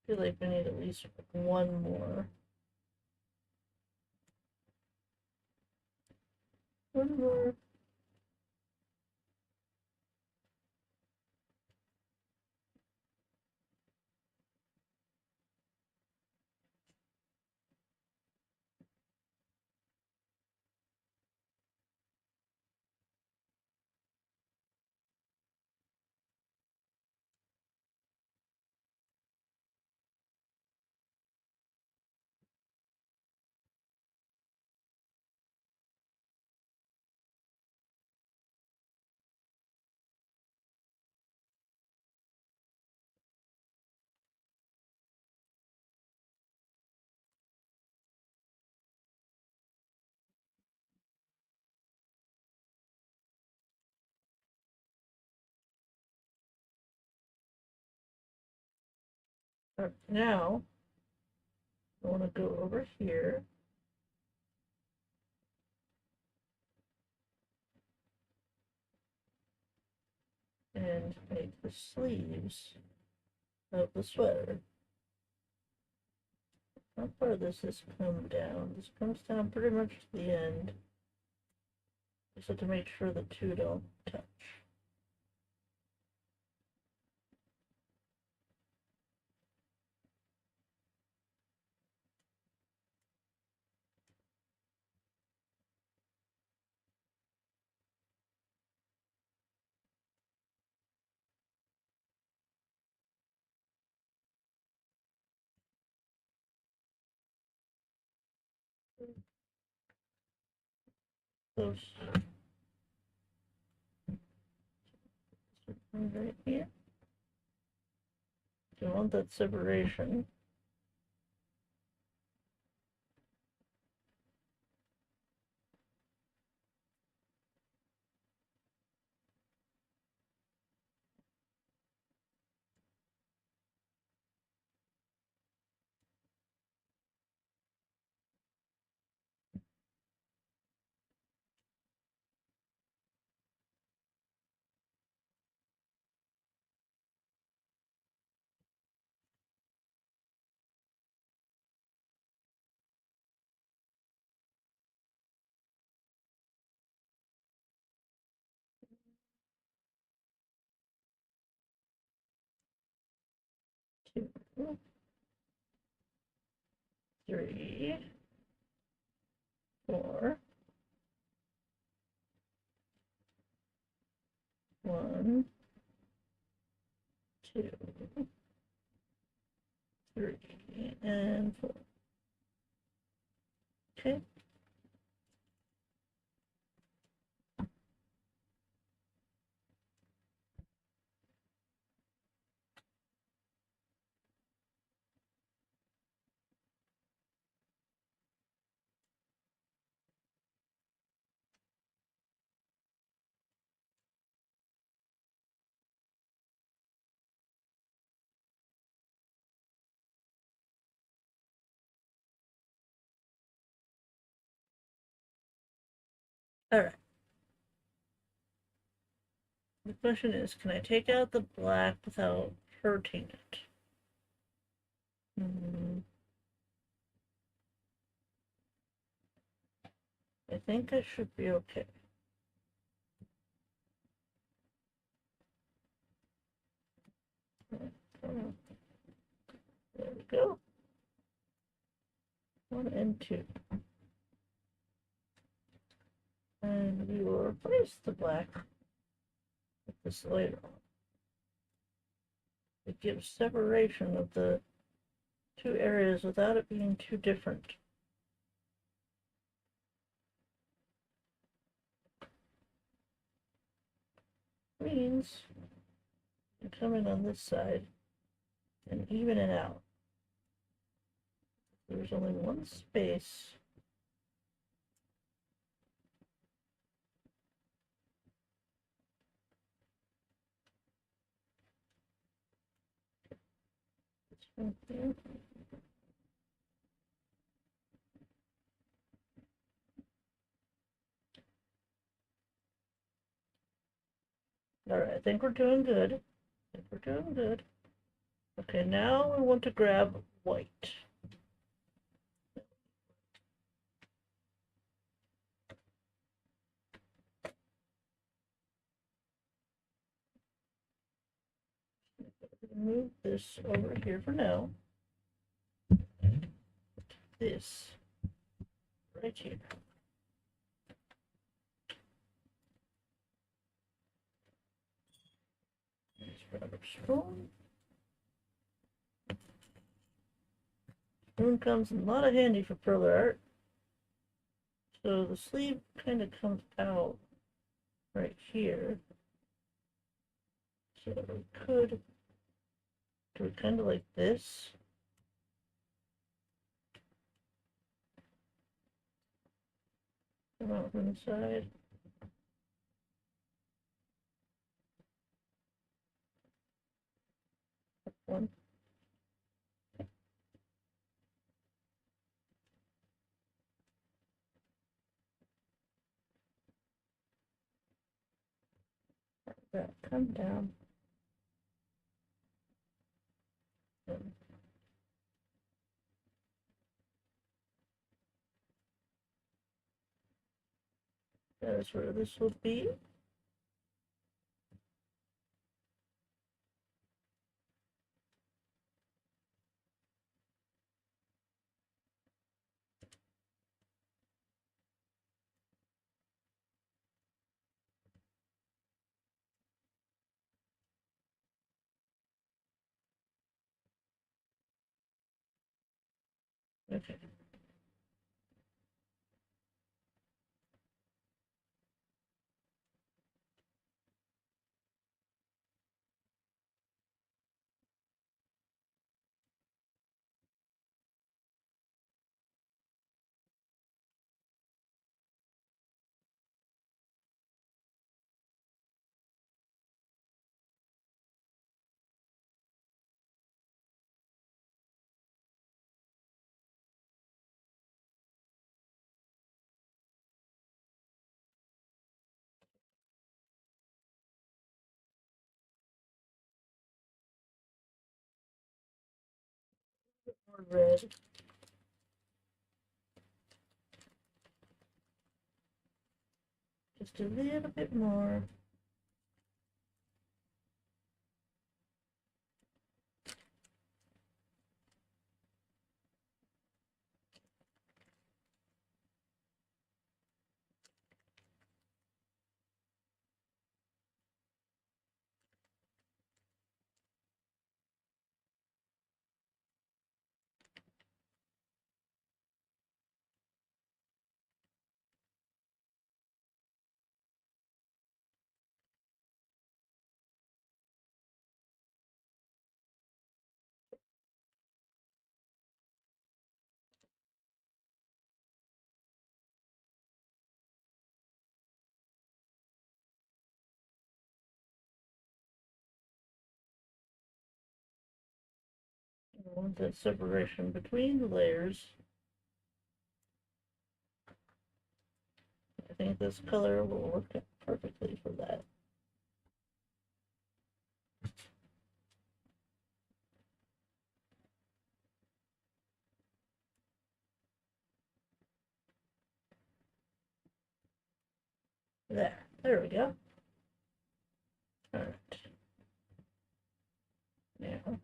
feel like we need at least one more. One more. Now, I want to go over here and make the sleeves of the sweater. How far does this come down? This comes down pretty much to the end. Just have to make sure the two don't touch. Those right here. You want that separation. Two, three, four. One, two, three, and four. Okay. All right. The question is, can I take out the black without hurting it? I think I should be okay. There we go. 1 and 2. And we will replace the black with this later on. It gives separation of the two areas without it being too different. Means you come in on this side and even it out. There's only one space. It's right there. All right, I think we're doing good. I think we're doing good. Okay, now we want to grab white. Move this over here for now. This right here. Let's grab a spoon. Spoon comes in a lot of handy for Perler art. So the sleeve kind of comes out right here. So we could do it kind of like this. Come out from the side. One. That come down. That's where this will be. Okay. More red. Just a little bit more. I want that separation between the layers. I think this color will work perfectly for that. There we go. All right. Now,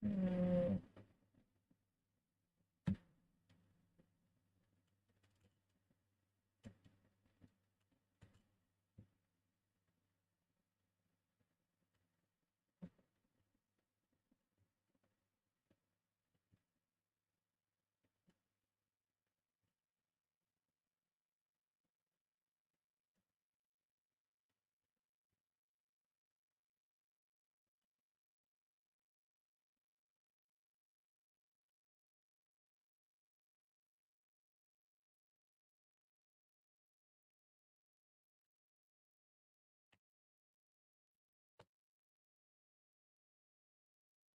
mm,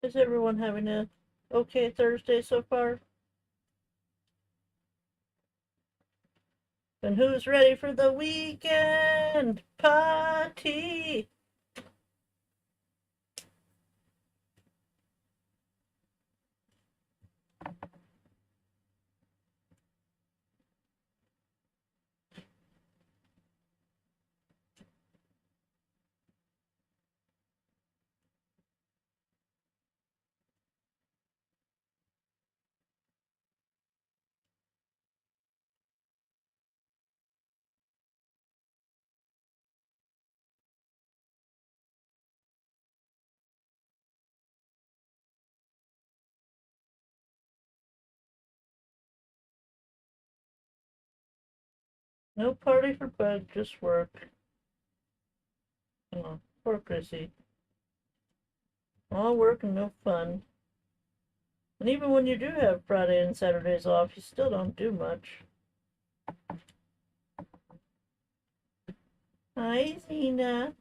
Is everyone having a okay Thursday so far? And who's ready for the weekend party? No party for Bud, just work. Oh, poor Chrissy. All work and no fun. And even when you do have Friday and Saturdays off, you still don't do much. Hi, Zena.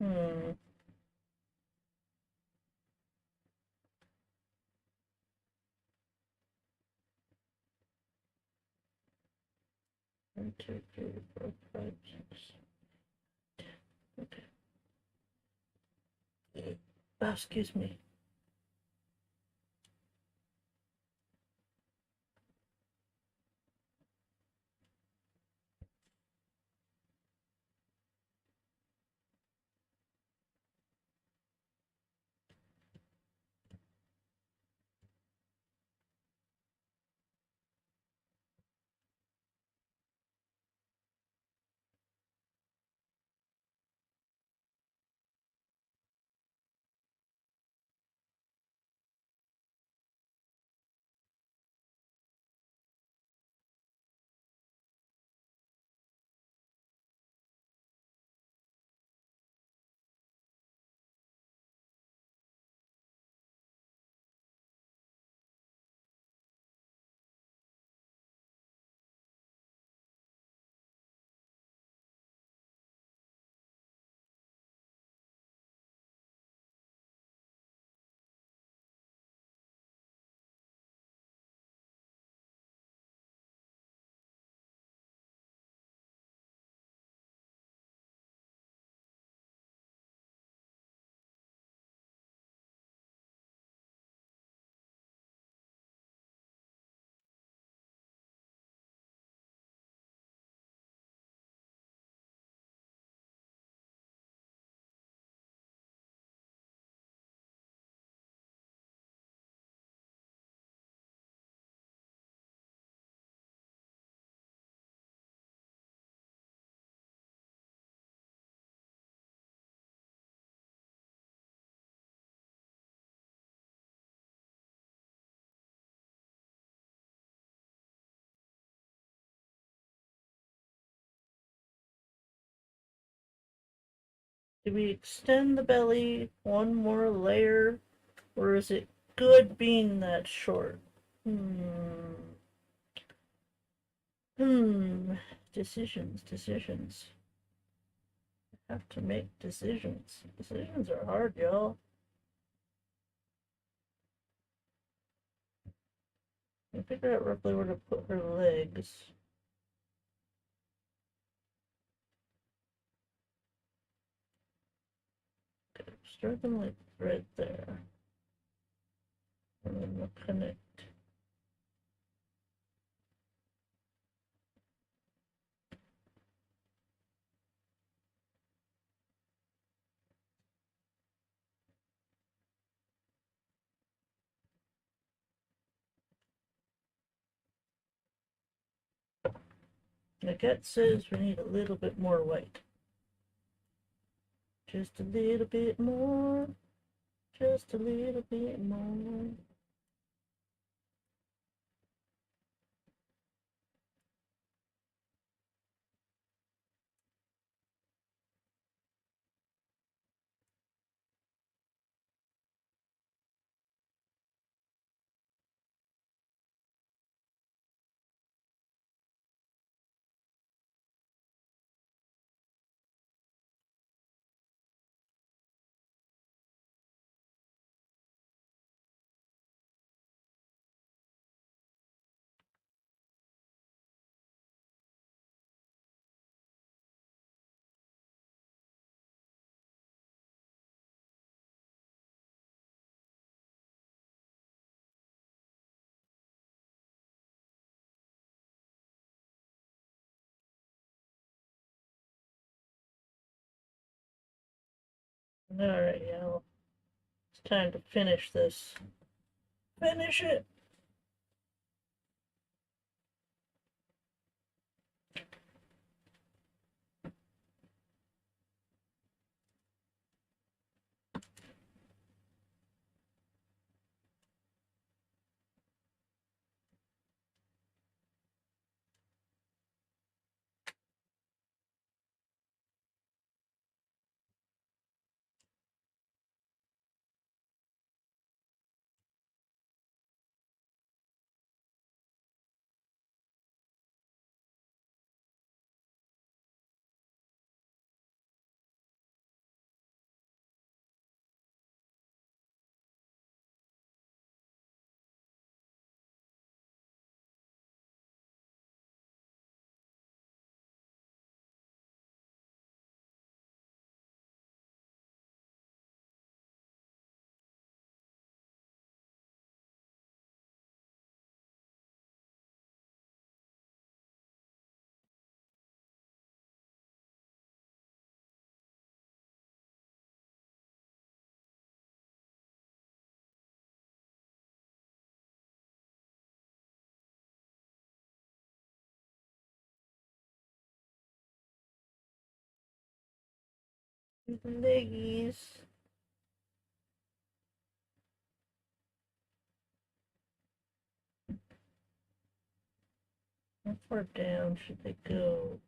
Hmm. 1, 2, 3, 4, 5, 6. Okay. Oh, excuse me. Do we extend the belly one more layer, or is it good being that short? Hmm. Decisions. Have to make decisions. Decisions are hard, y'all. I figure out roughly where to put her legs. Okay, start them like right there. And then we'll connect. The gut says we need a little bit more white. Just a little bit more. Just a little bit more. Alright, y'all. It's time to finish this. Finish it! Leggies. How far down should they go?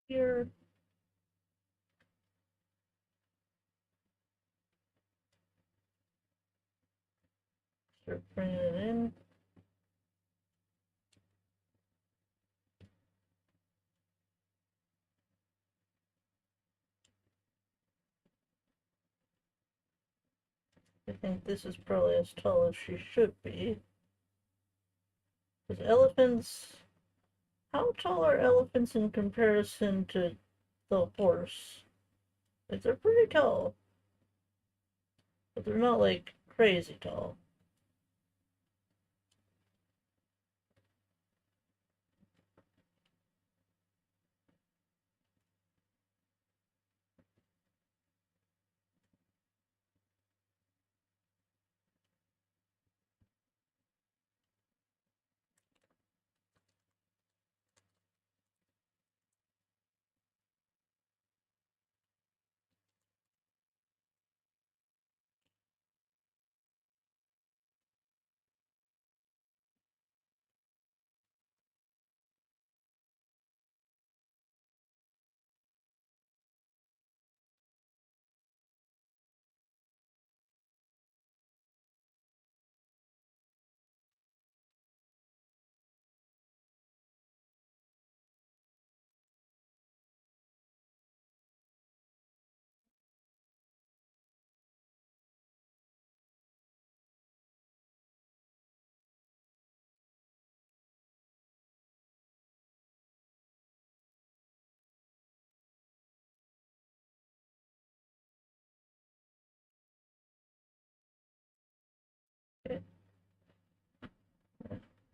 Here. Start bringing it in. I think this is probably as tall as she should be. Because elephants... How tall are elephants in comparison to the horse? Like, they're pretty tall. But they're not, like, crazy tall.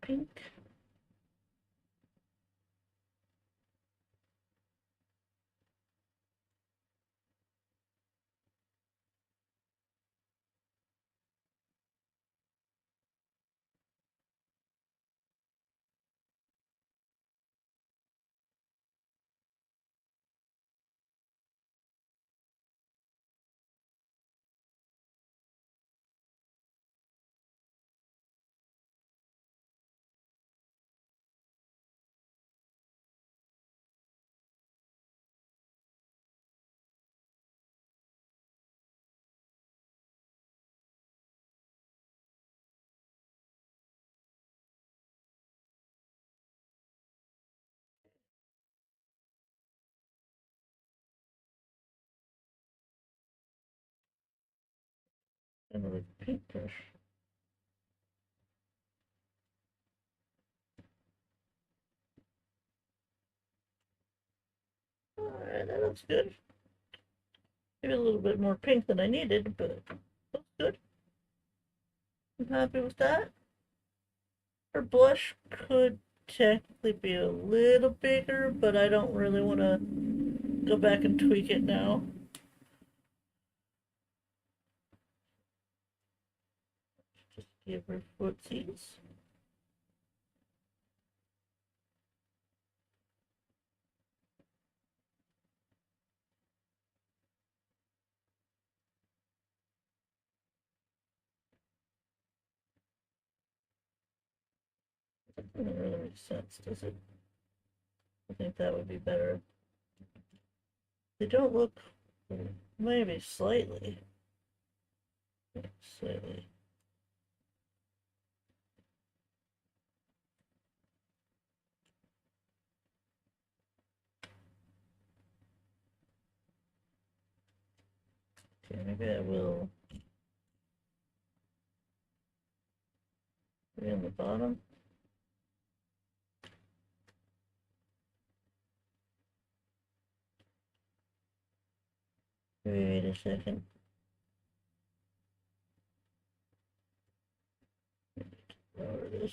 pink. Another pink brush. Alright, that looks good. Maybe a little bit more pink than I needed, but looks good. I'm happy with that. Her blush could technically be a little bigger, but I don't really want to go back and tweak it now. Just give her footsies. Doesn't really make sense, does it? I think that would be better. They don't look, maybe slightly. Slightly. Okay, maybe I will. Maybe on the bottom. Wait a second. Lower this.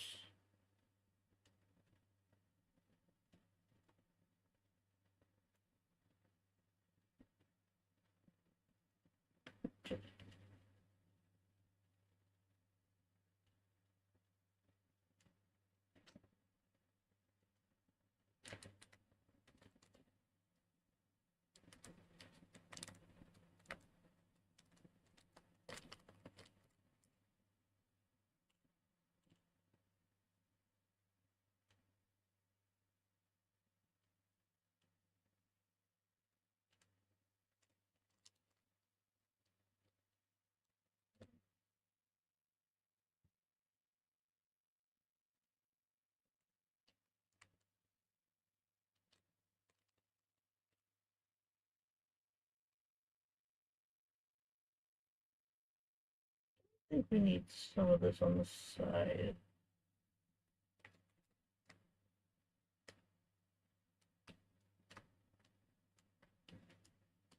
I think we need some of this on the side.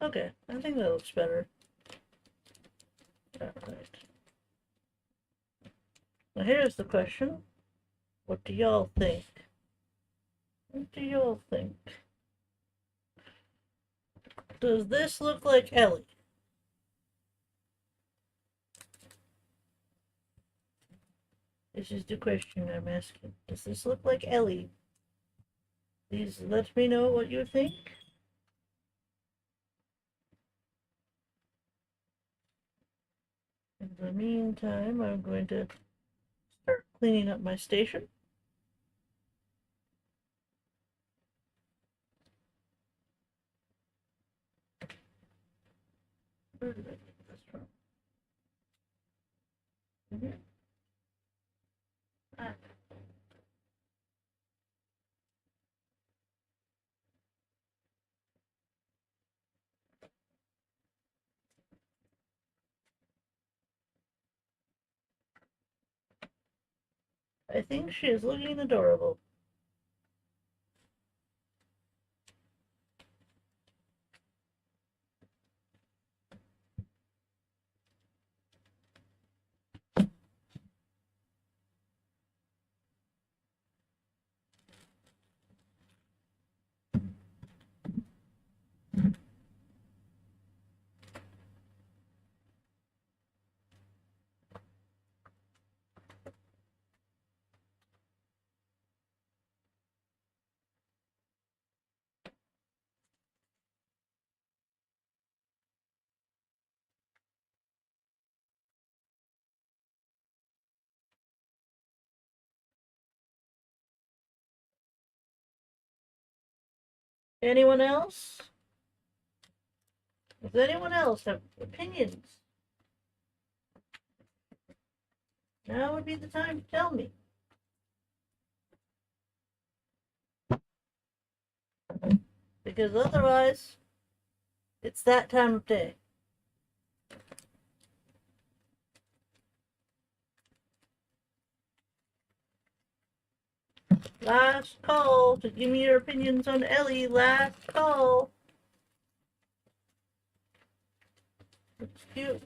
Okay, I think that looks better. Alright. Now here's the question. What do y'all think? What do y'all think? Does this look like Ellie? This is the question I'm asking. Does this look like Ellie? Please let me know what you think. In the meantime, I'm going to start cleaning up my station. Where did I get this from? Mm-hmm. Ah. I think she is looking adorable. Anyone else? Does anyone else have opinions? Now would be the time to tell me. Because otherwise, it's that time of day. Last call to give me your opinions on Ellie. Last call. It's cute.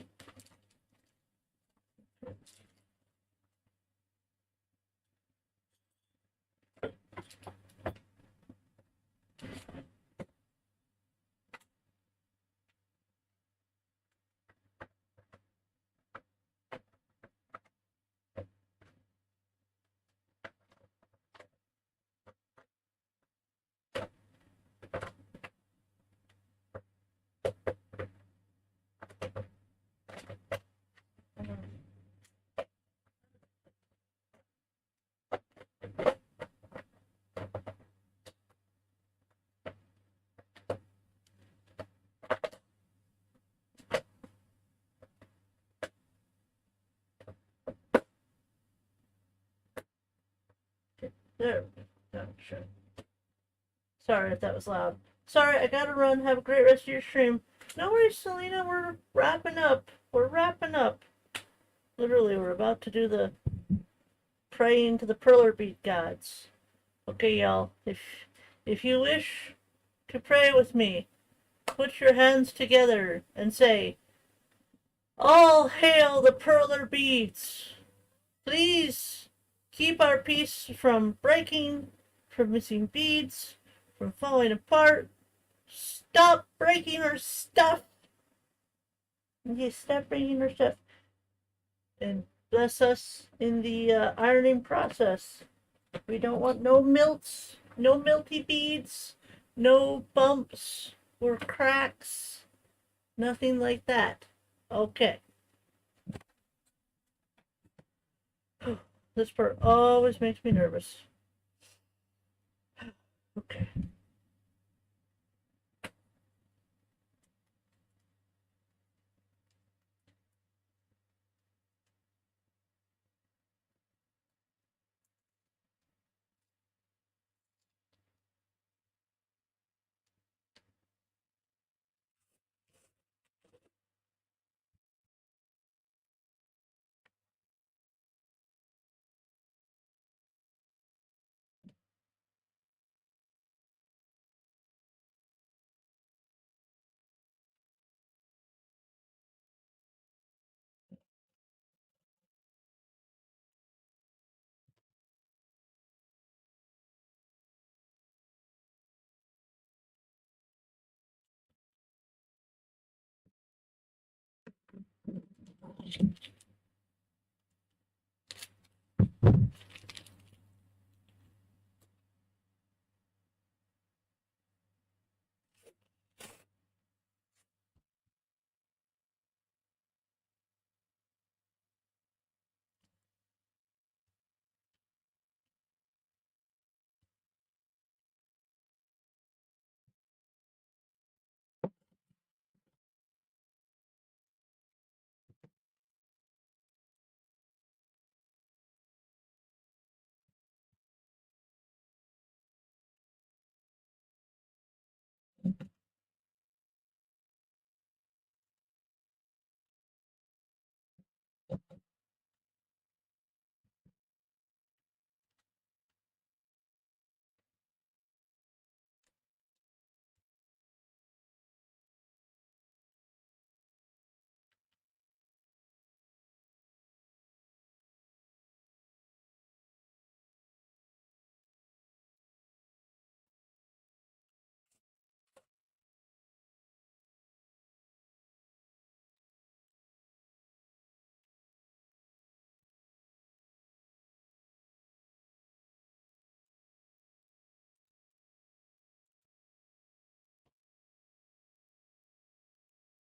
There we go. Oh, sure. Sorry if that was loud. Sorry, I gotta run. Have a great rest of your stream. No worries, Selena. We're wrapping up. We're wrapping up. Literally, we're about to do the praying to the Perler beat gods. Okay, y'all. If you wish to pray with me, put your hands together and say, "All hail the Perler beads. Please keep our piece from breaking, from missing beads, from falling apart. Stop breaking our stuff. Yes, stop breaking our stuff. And bless us in the ironing process. We don't want no milts, no milty beads, no bumps or cracks. Nothing like that. Okay. This part always makes me nervous. Okay.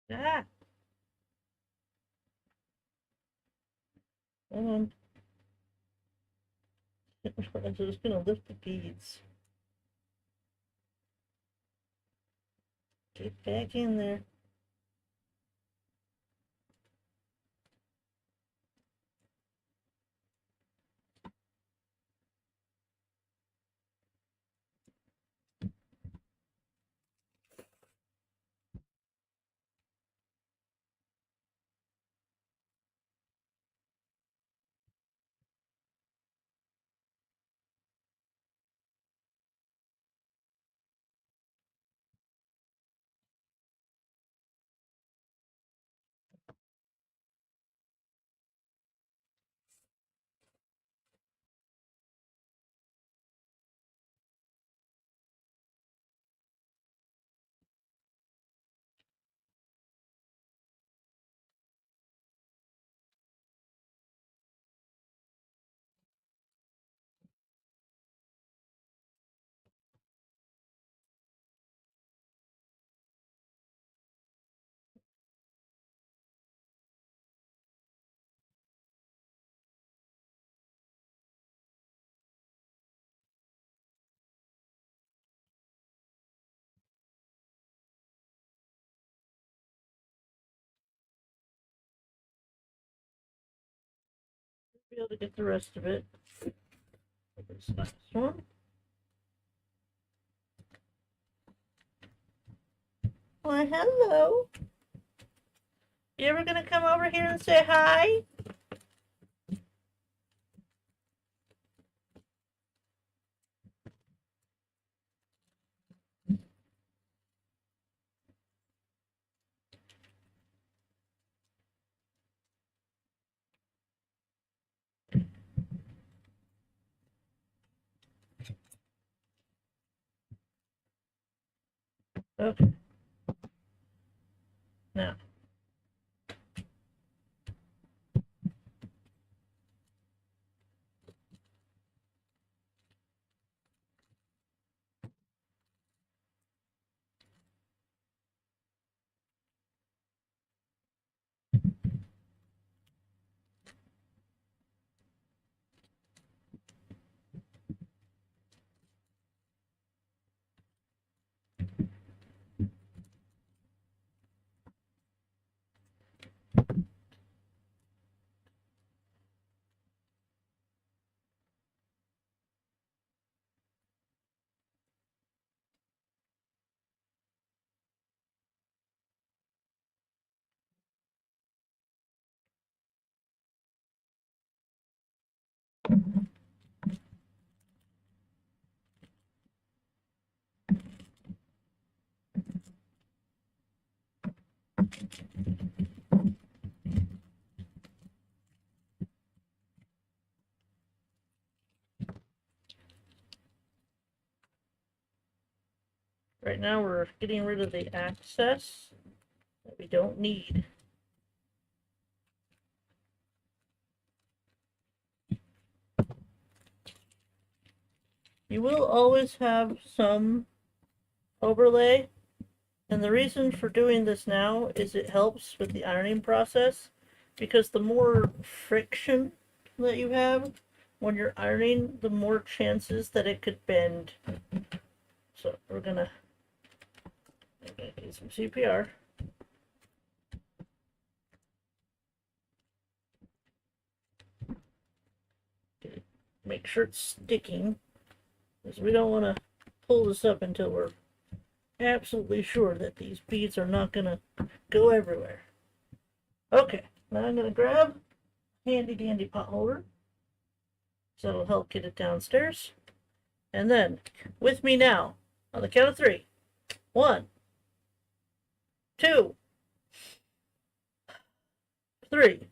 Ah, hold I'm just gonna lift the beads. Get back in there. Be able to get the rest of it. This last one. Why, hello. You ever gonna come over here and say hi? Okay. Now. Right now we're getting rid of the access that we don't need. You will always have some overlay, and the reason for doing this now is it helps with the ironing process, because the more friction that you have when you're ironing, the more chances that it could bend. So we're gonna get some CPR. Make sure it's sticking, because we don't want to pull this up until we're absolutely sure that these beads are not gonna go everywhere. Okay, now I'm gonna grab a handy dandy pot holder, so that'll help get it downstairs. And then, with me now, on the count of 3. 1, 2, 3.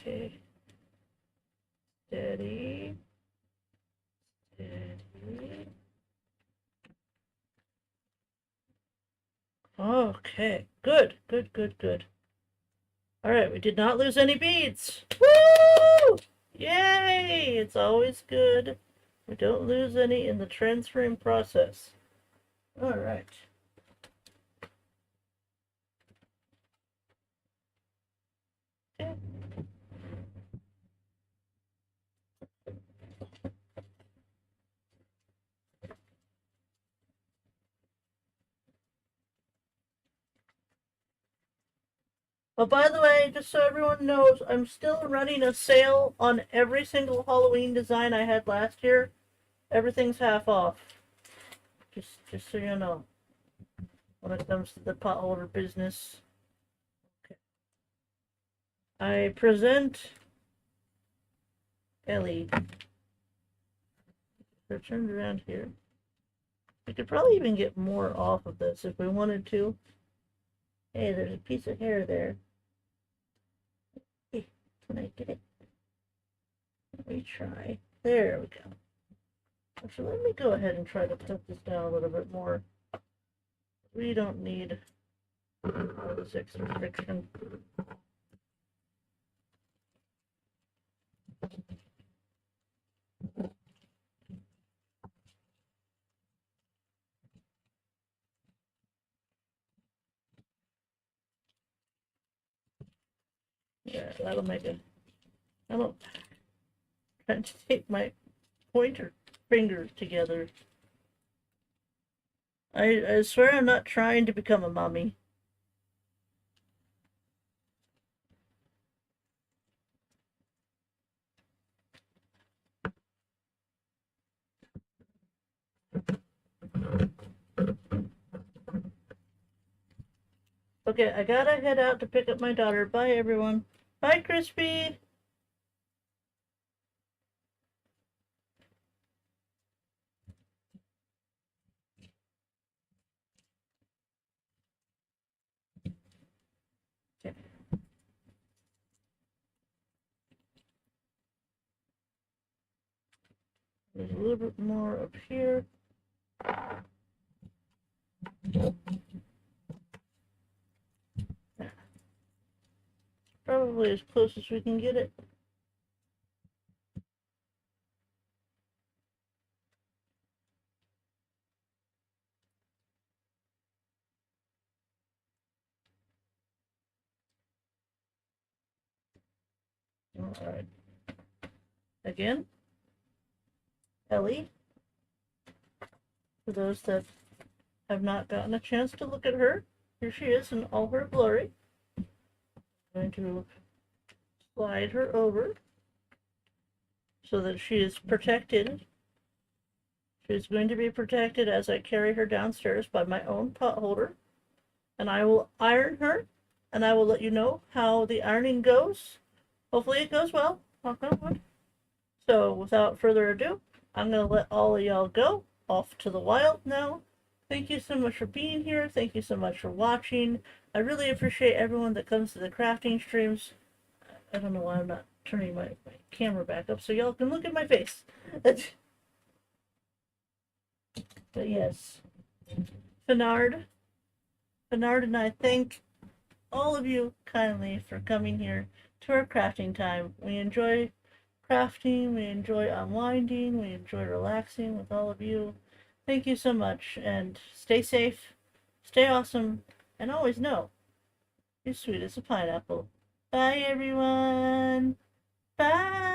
Okay. Steady. Steady. Okay. Good, good, good, good. Alright, we did not lose any beads. Woo! Yay! It's always good. We don't lose any in the transferring process. Alright. Okay. Oh, by the way, just so everyone knows, I'm still running a sale on every single Halloween design I had last year. Everything's half off. Just so you know, when it comes to the pot holder business. Okay. I present Ellie. They're turned around here. We could probably even get more off of this if we wanted to. Hey, there's a piece of hair there. Hey, can I get it? Let me try. There we go. Actually, let me go ahead and try to cut this down a little bit more. We don't need all this extra friction. Yeah, that'll make it. I don't trying to take my pointer fingers together. I swear I'm not trying to become a mommy. Okay, I gotta head out to pick up my daughter. Bye, everyone. Bye, Crispy. Okay. There's a little bit more up here. Probably as close as we can get it. Alright. Again, Ellie. For those that have not gotten a chance to look at her, here she is in all her glory. I'm going to slide her over so that she is protected. She's going to be protected as I carry her downstairs by my own pot holder. And I will iron her, and I will let you know how the ironing goes. Hopefully it goes well. Knock on wood. So without further ado, I'm going to let all of y'all go off to the wild now. Thank you so much for being here. Thank you so much for watching. I really appreciate everyone that comes to the crafting streams. I don't know why I'm not turning my camera back up so y'all can look at my face. But yes, Fenard and I thank all of you kindly for coming here to our crafting time. We enjoy crafting, we enjoy unwinding, we enjoy relaxing with all of you. Thank you so much, and stay safe, stay awesome, and always know you're sweet as a pineapple. Bye, everyone. Bye.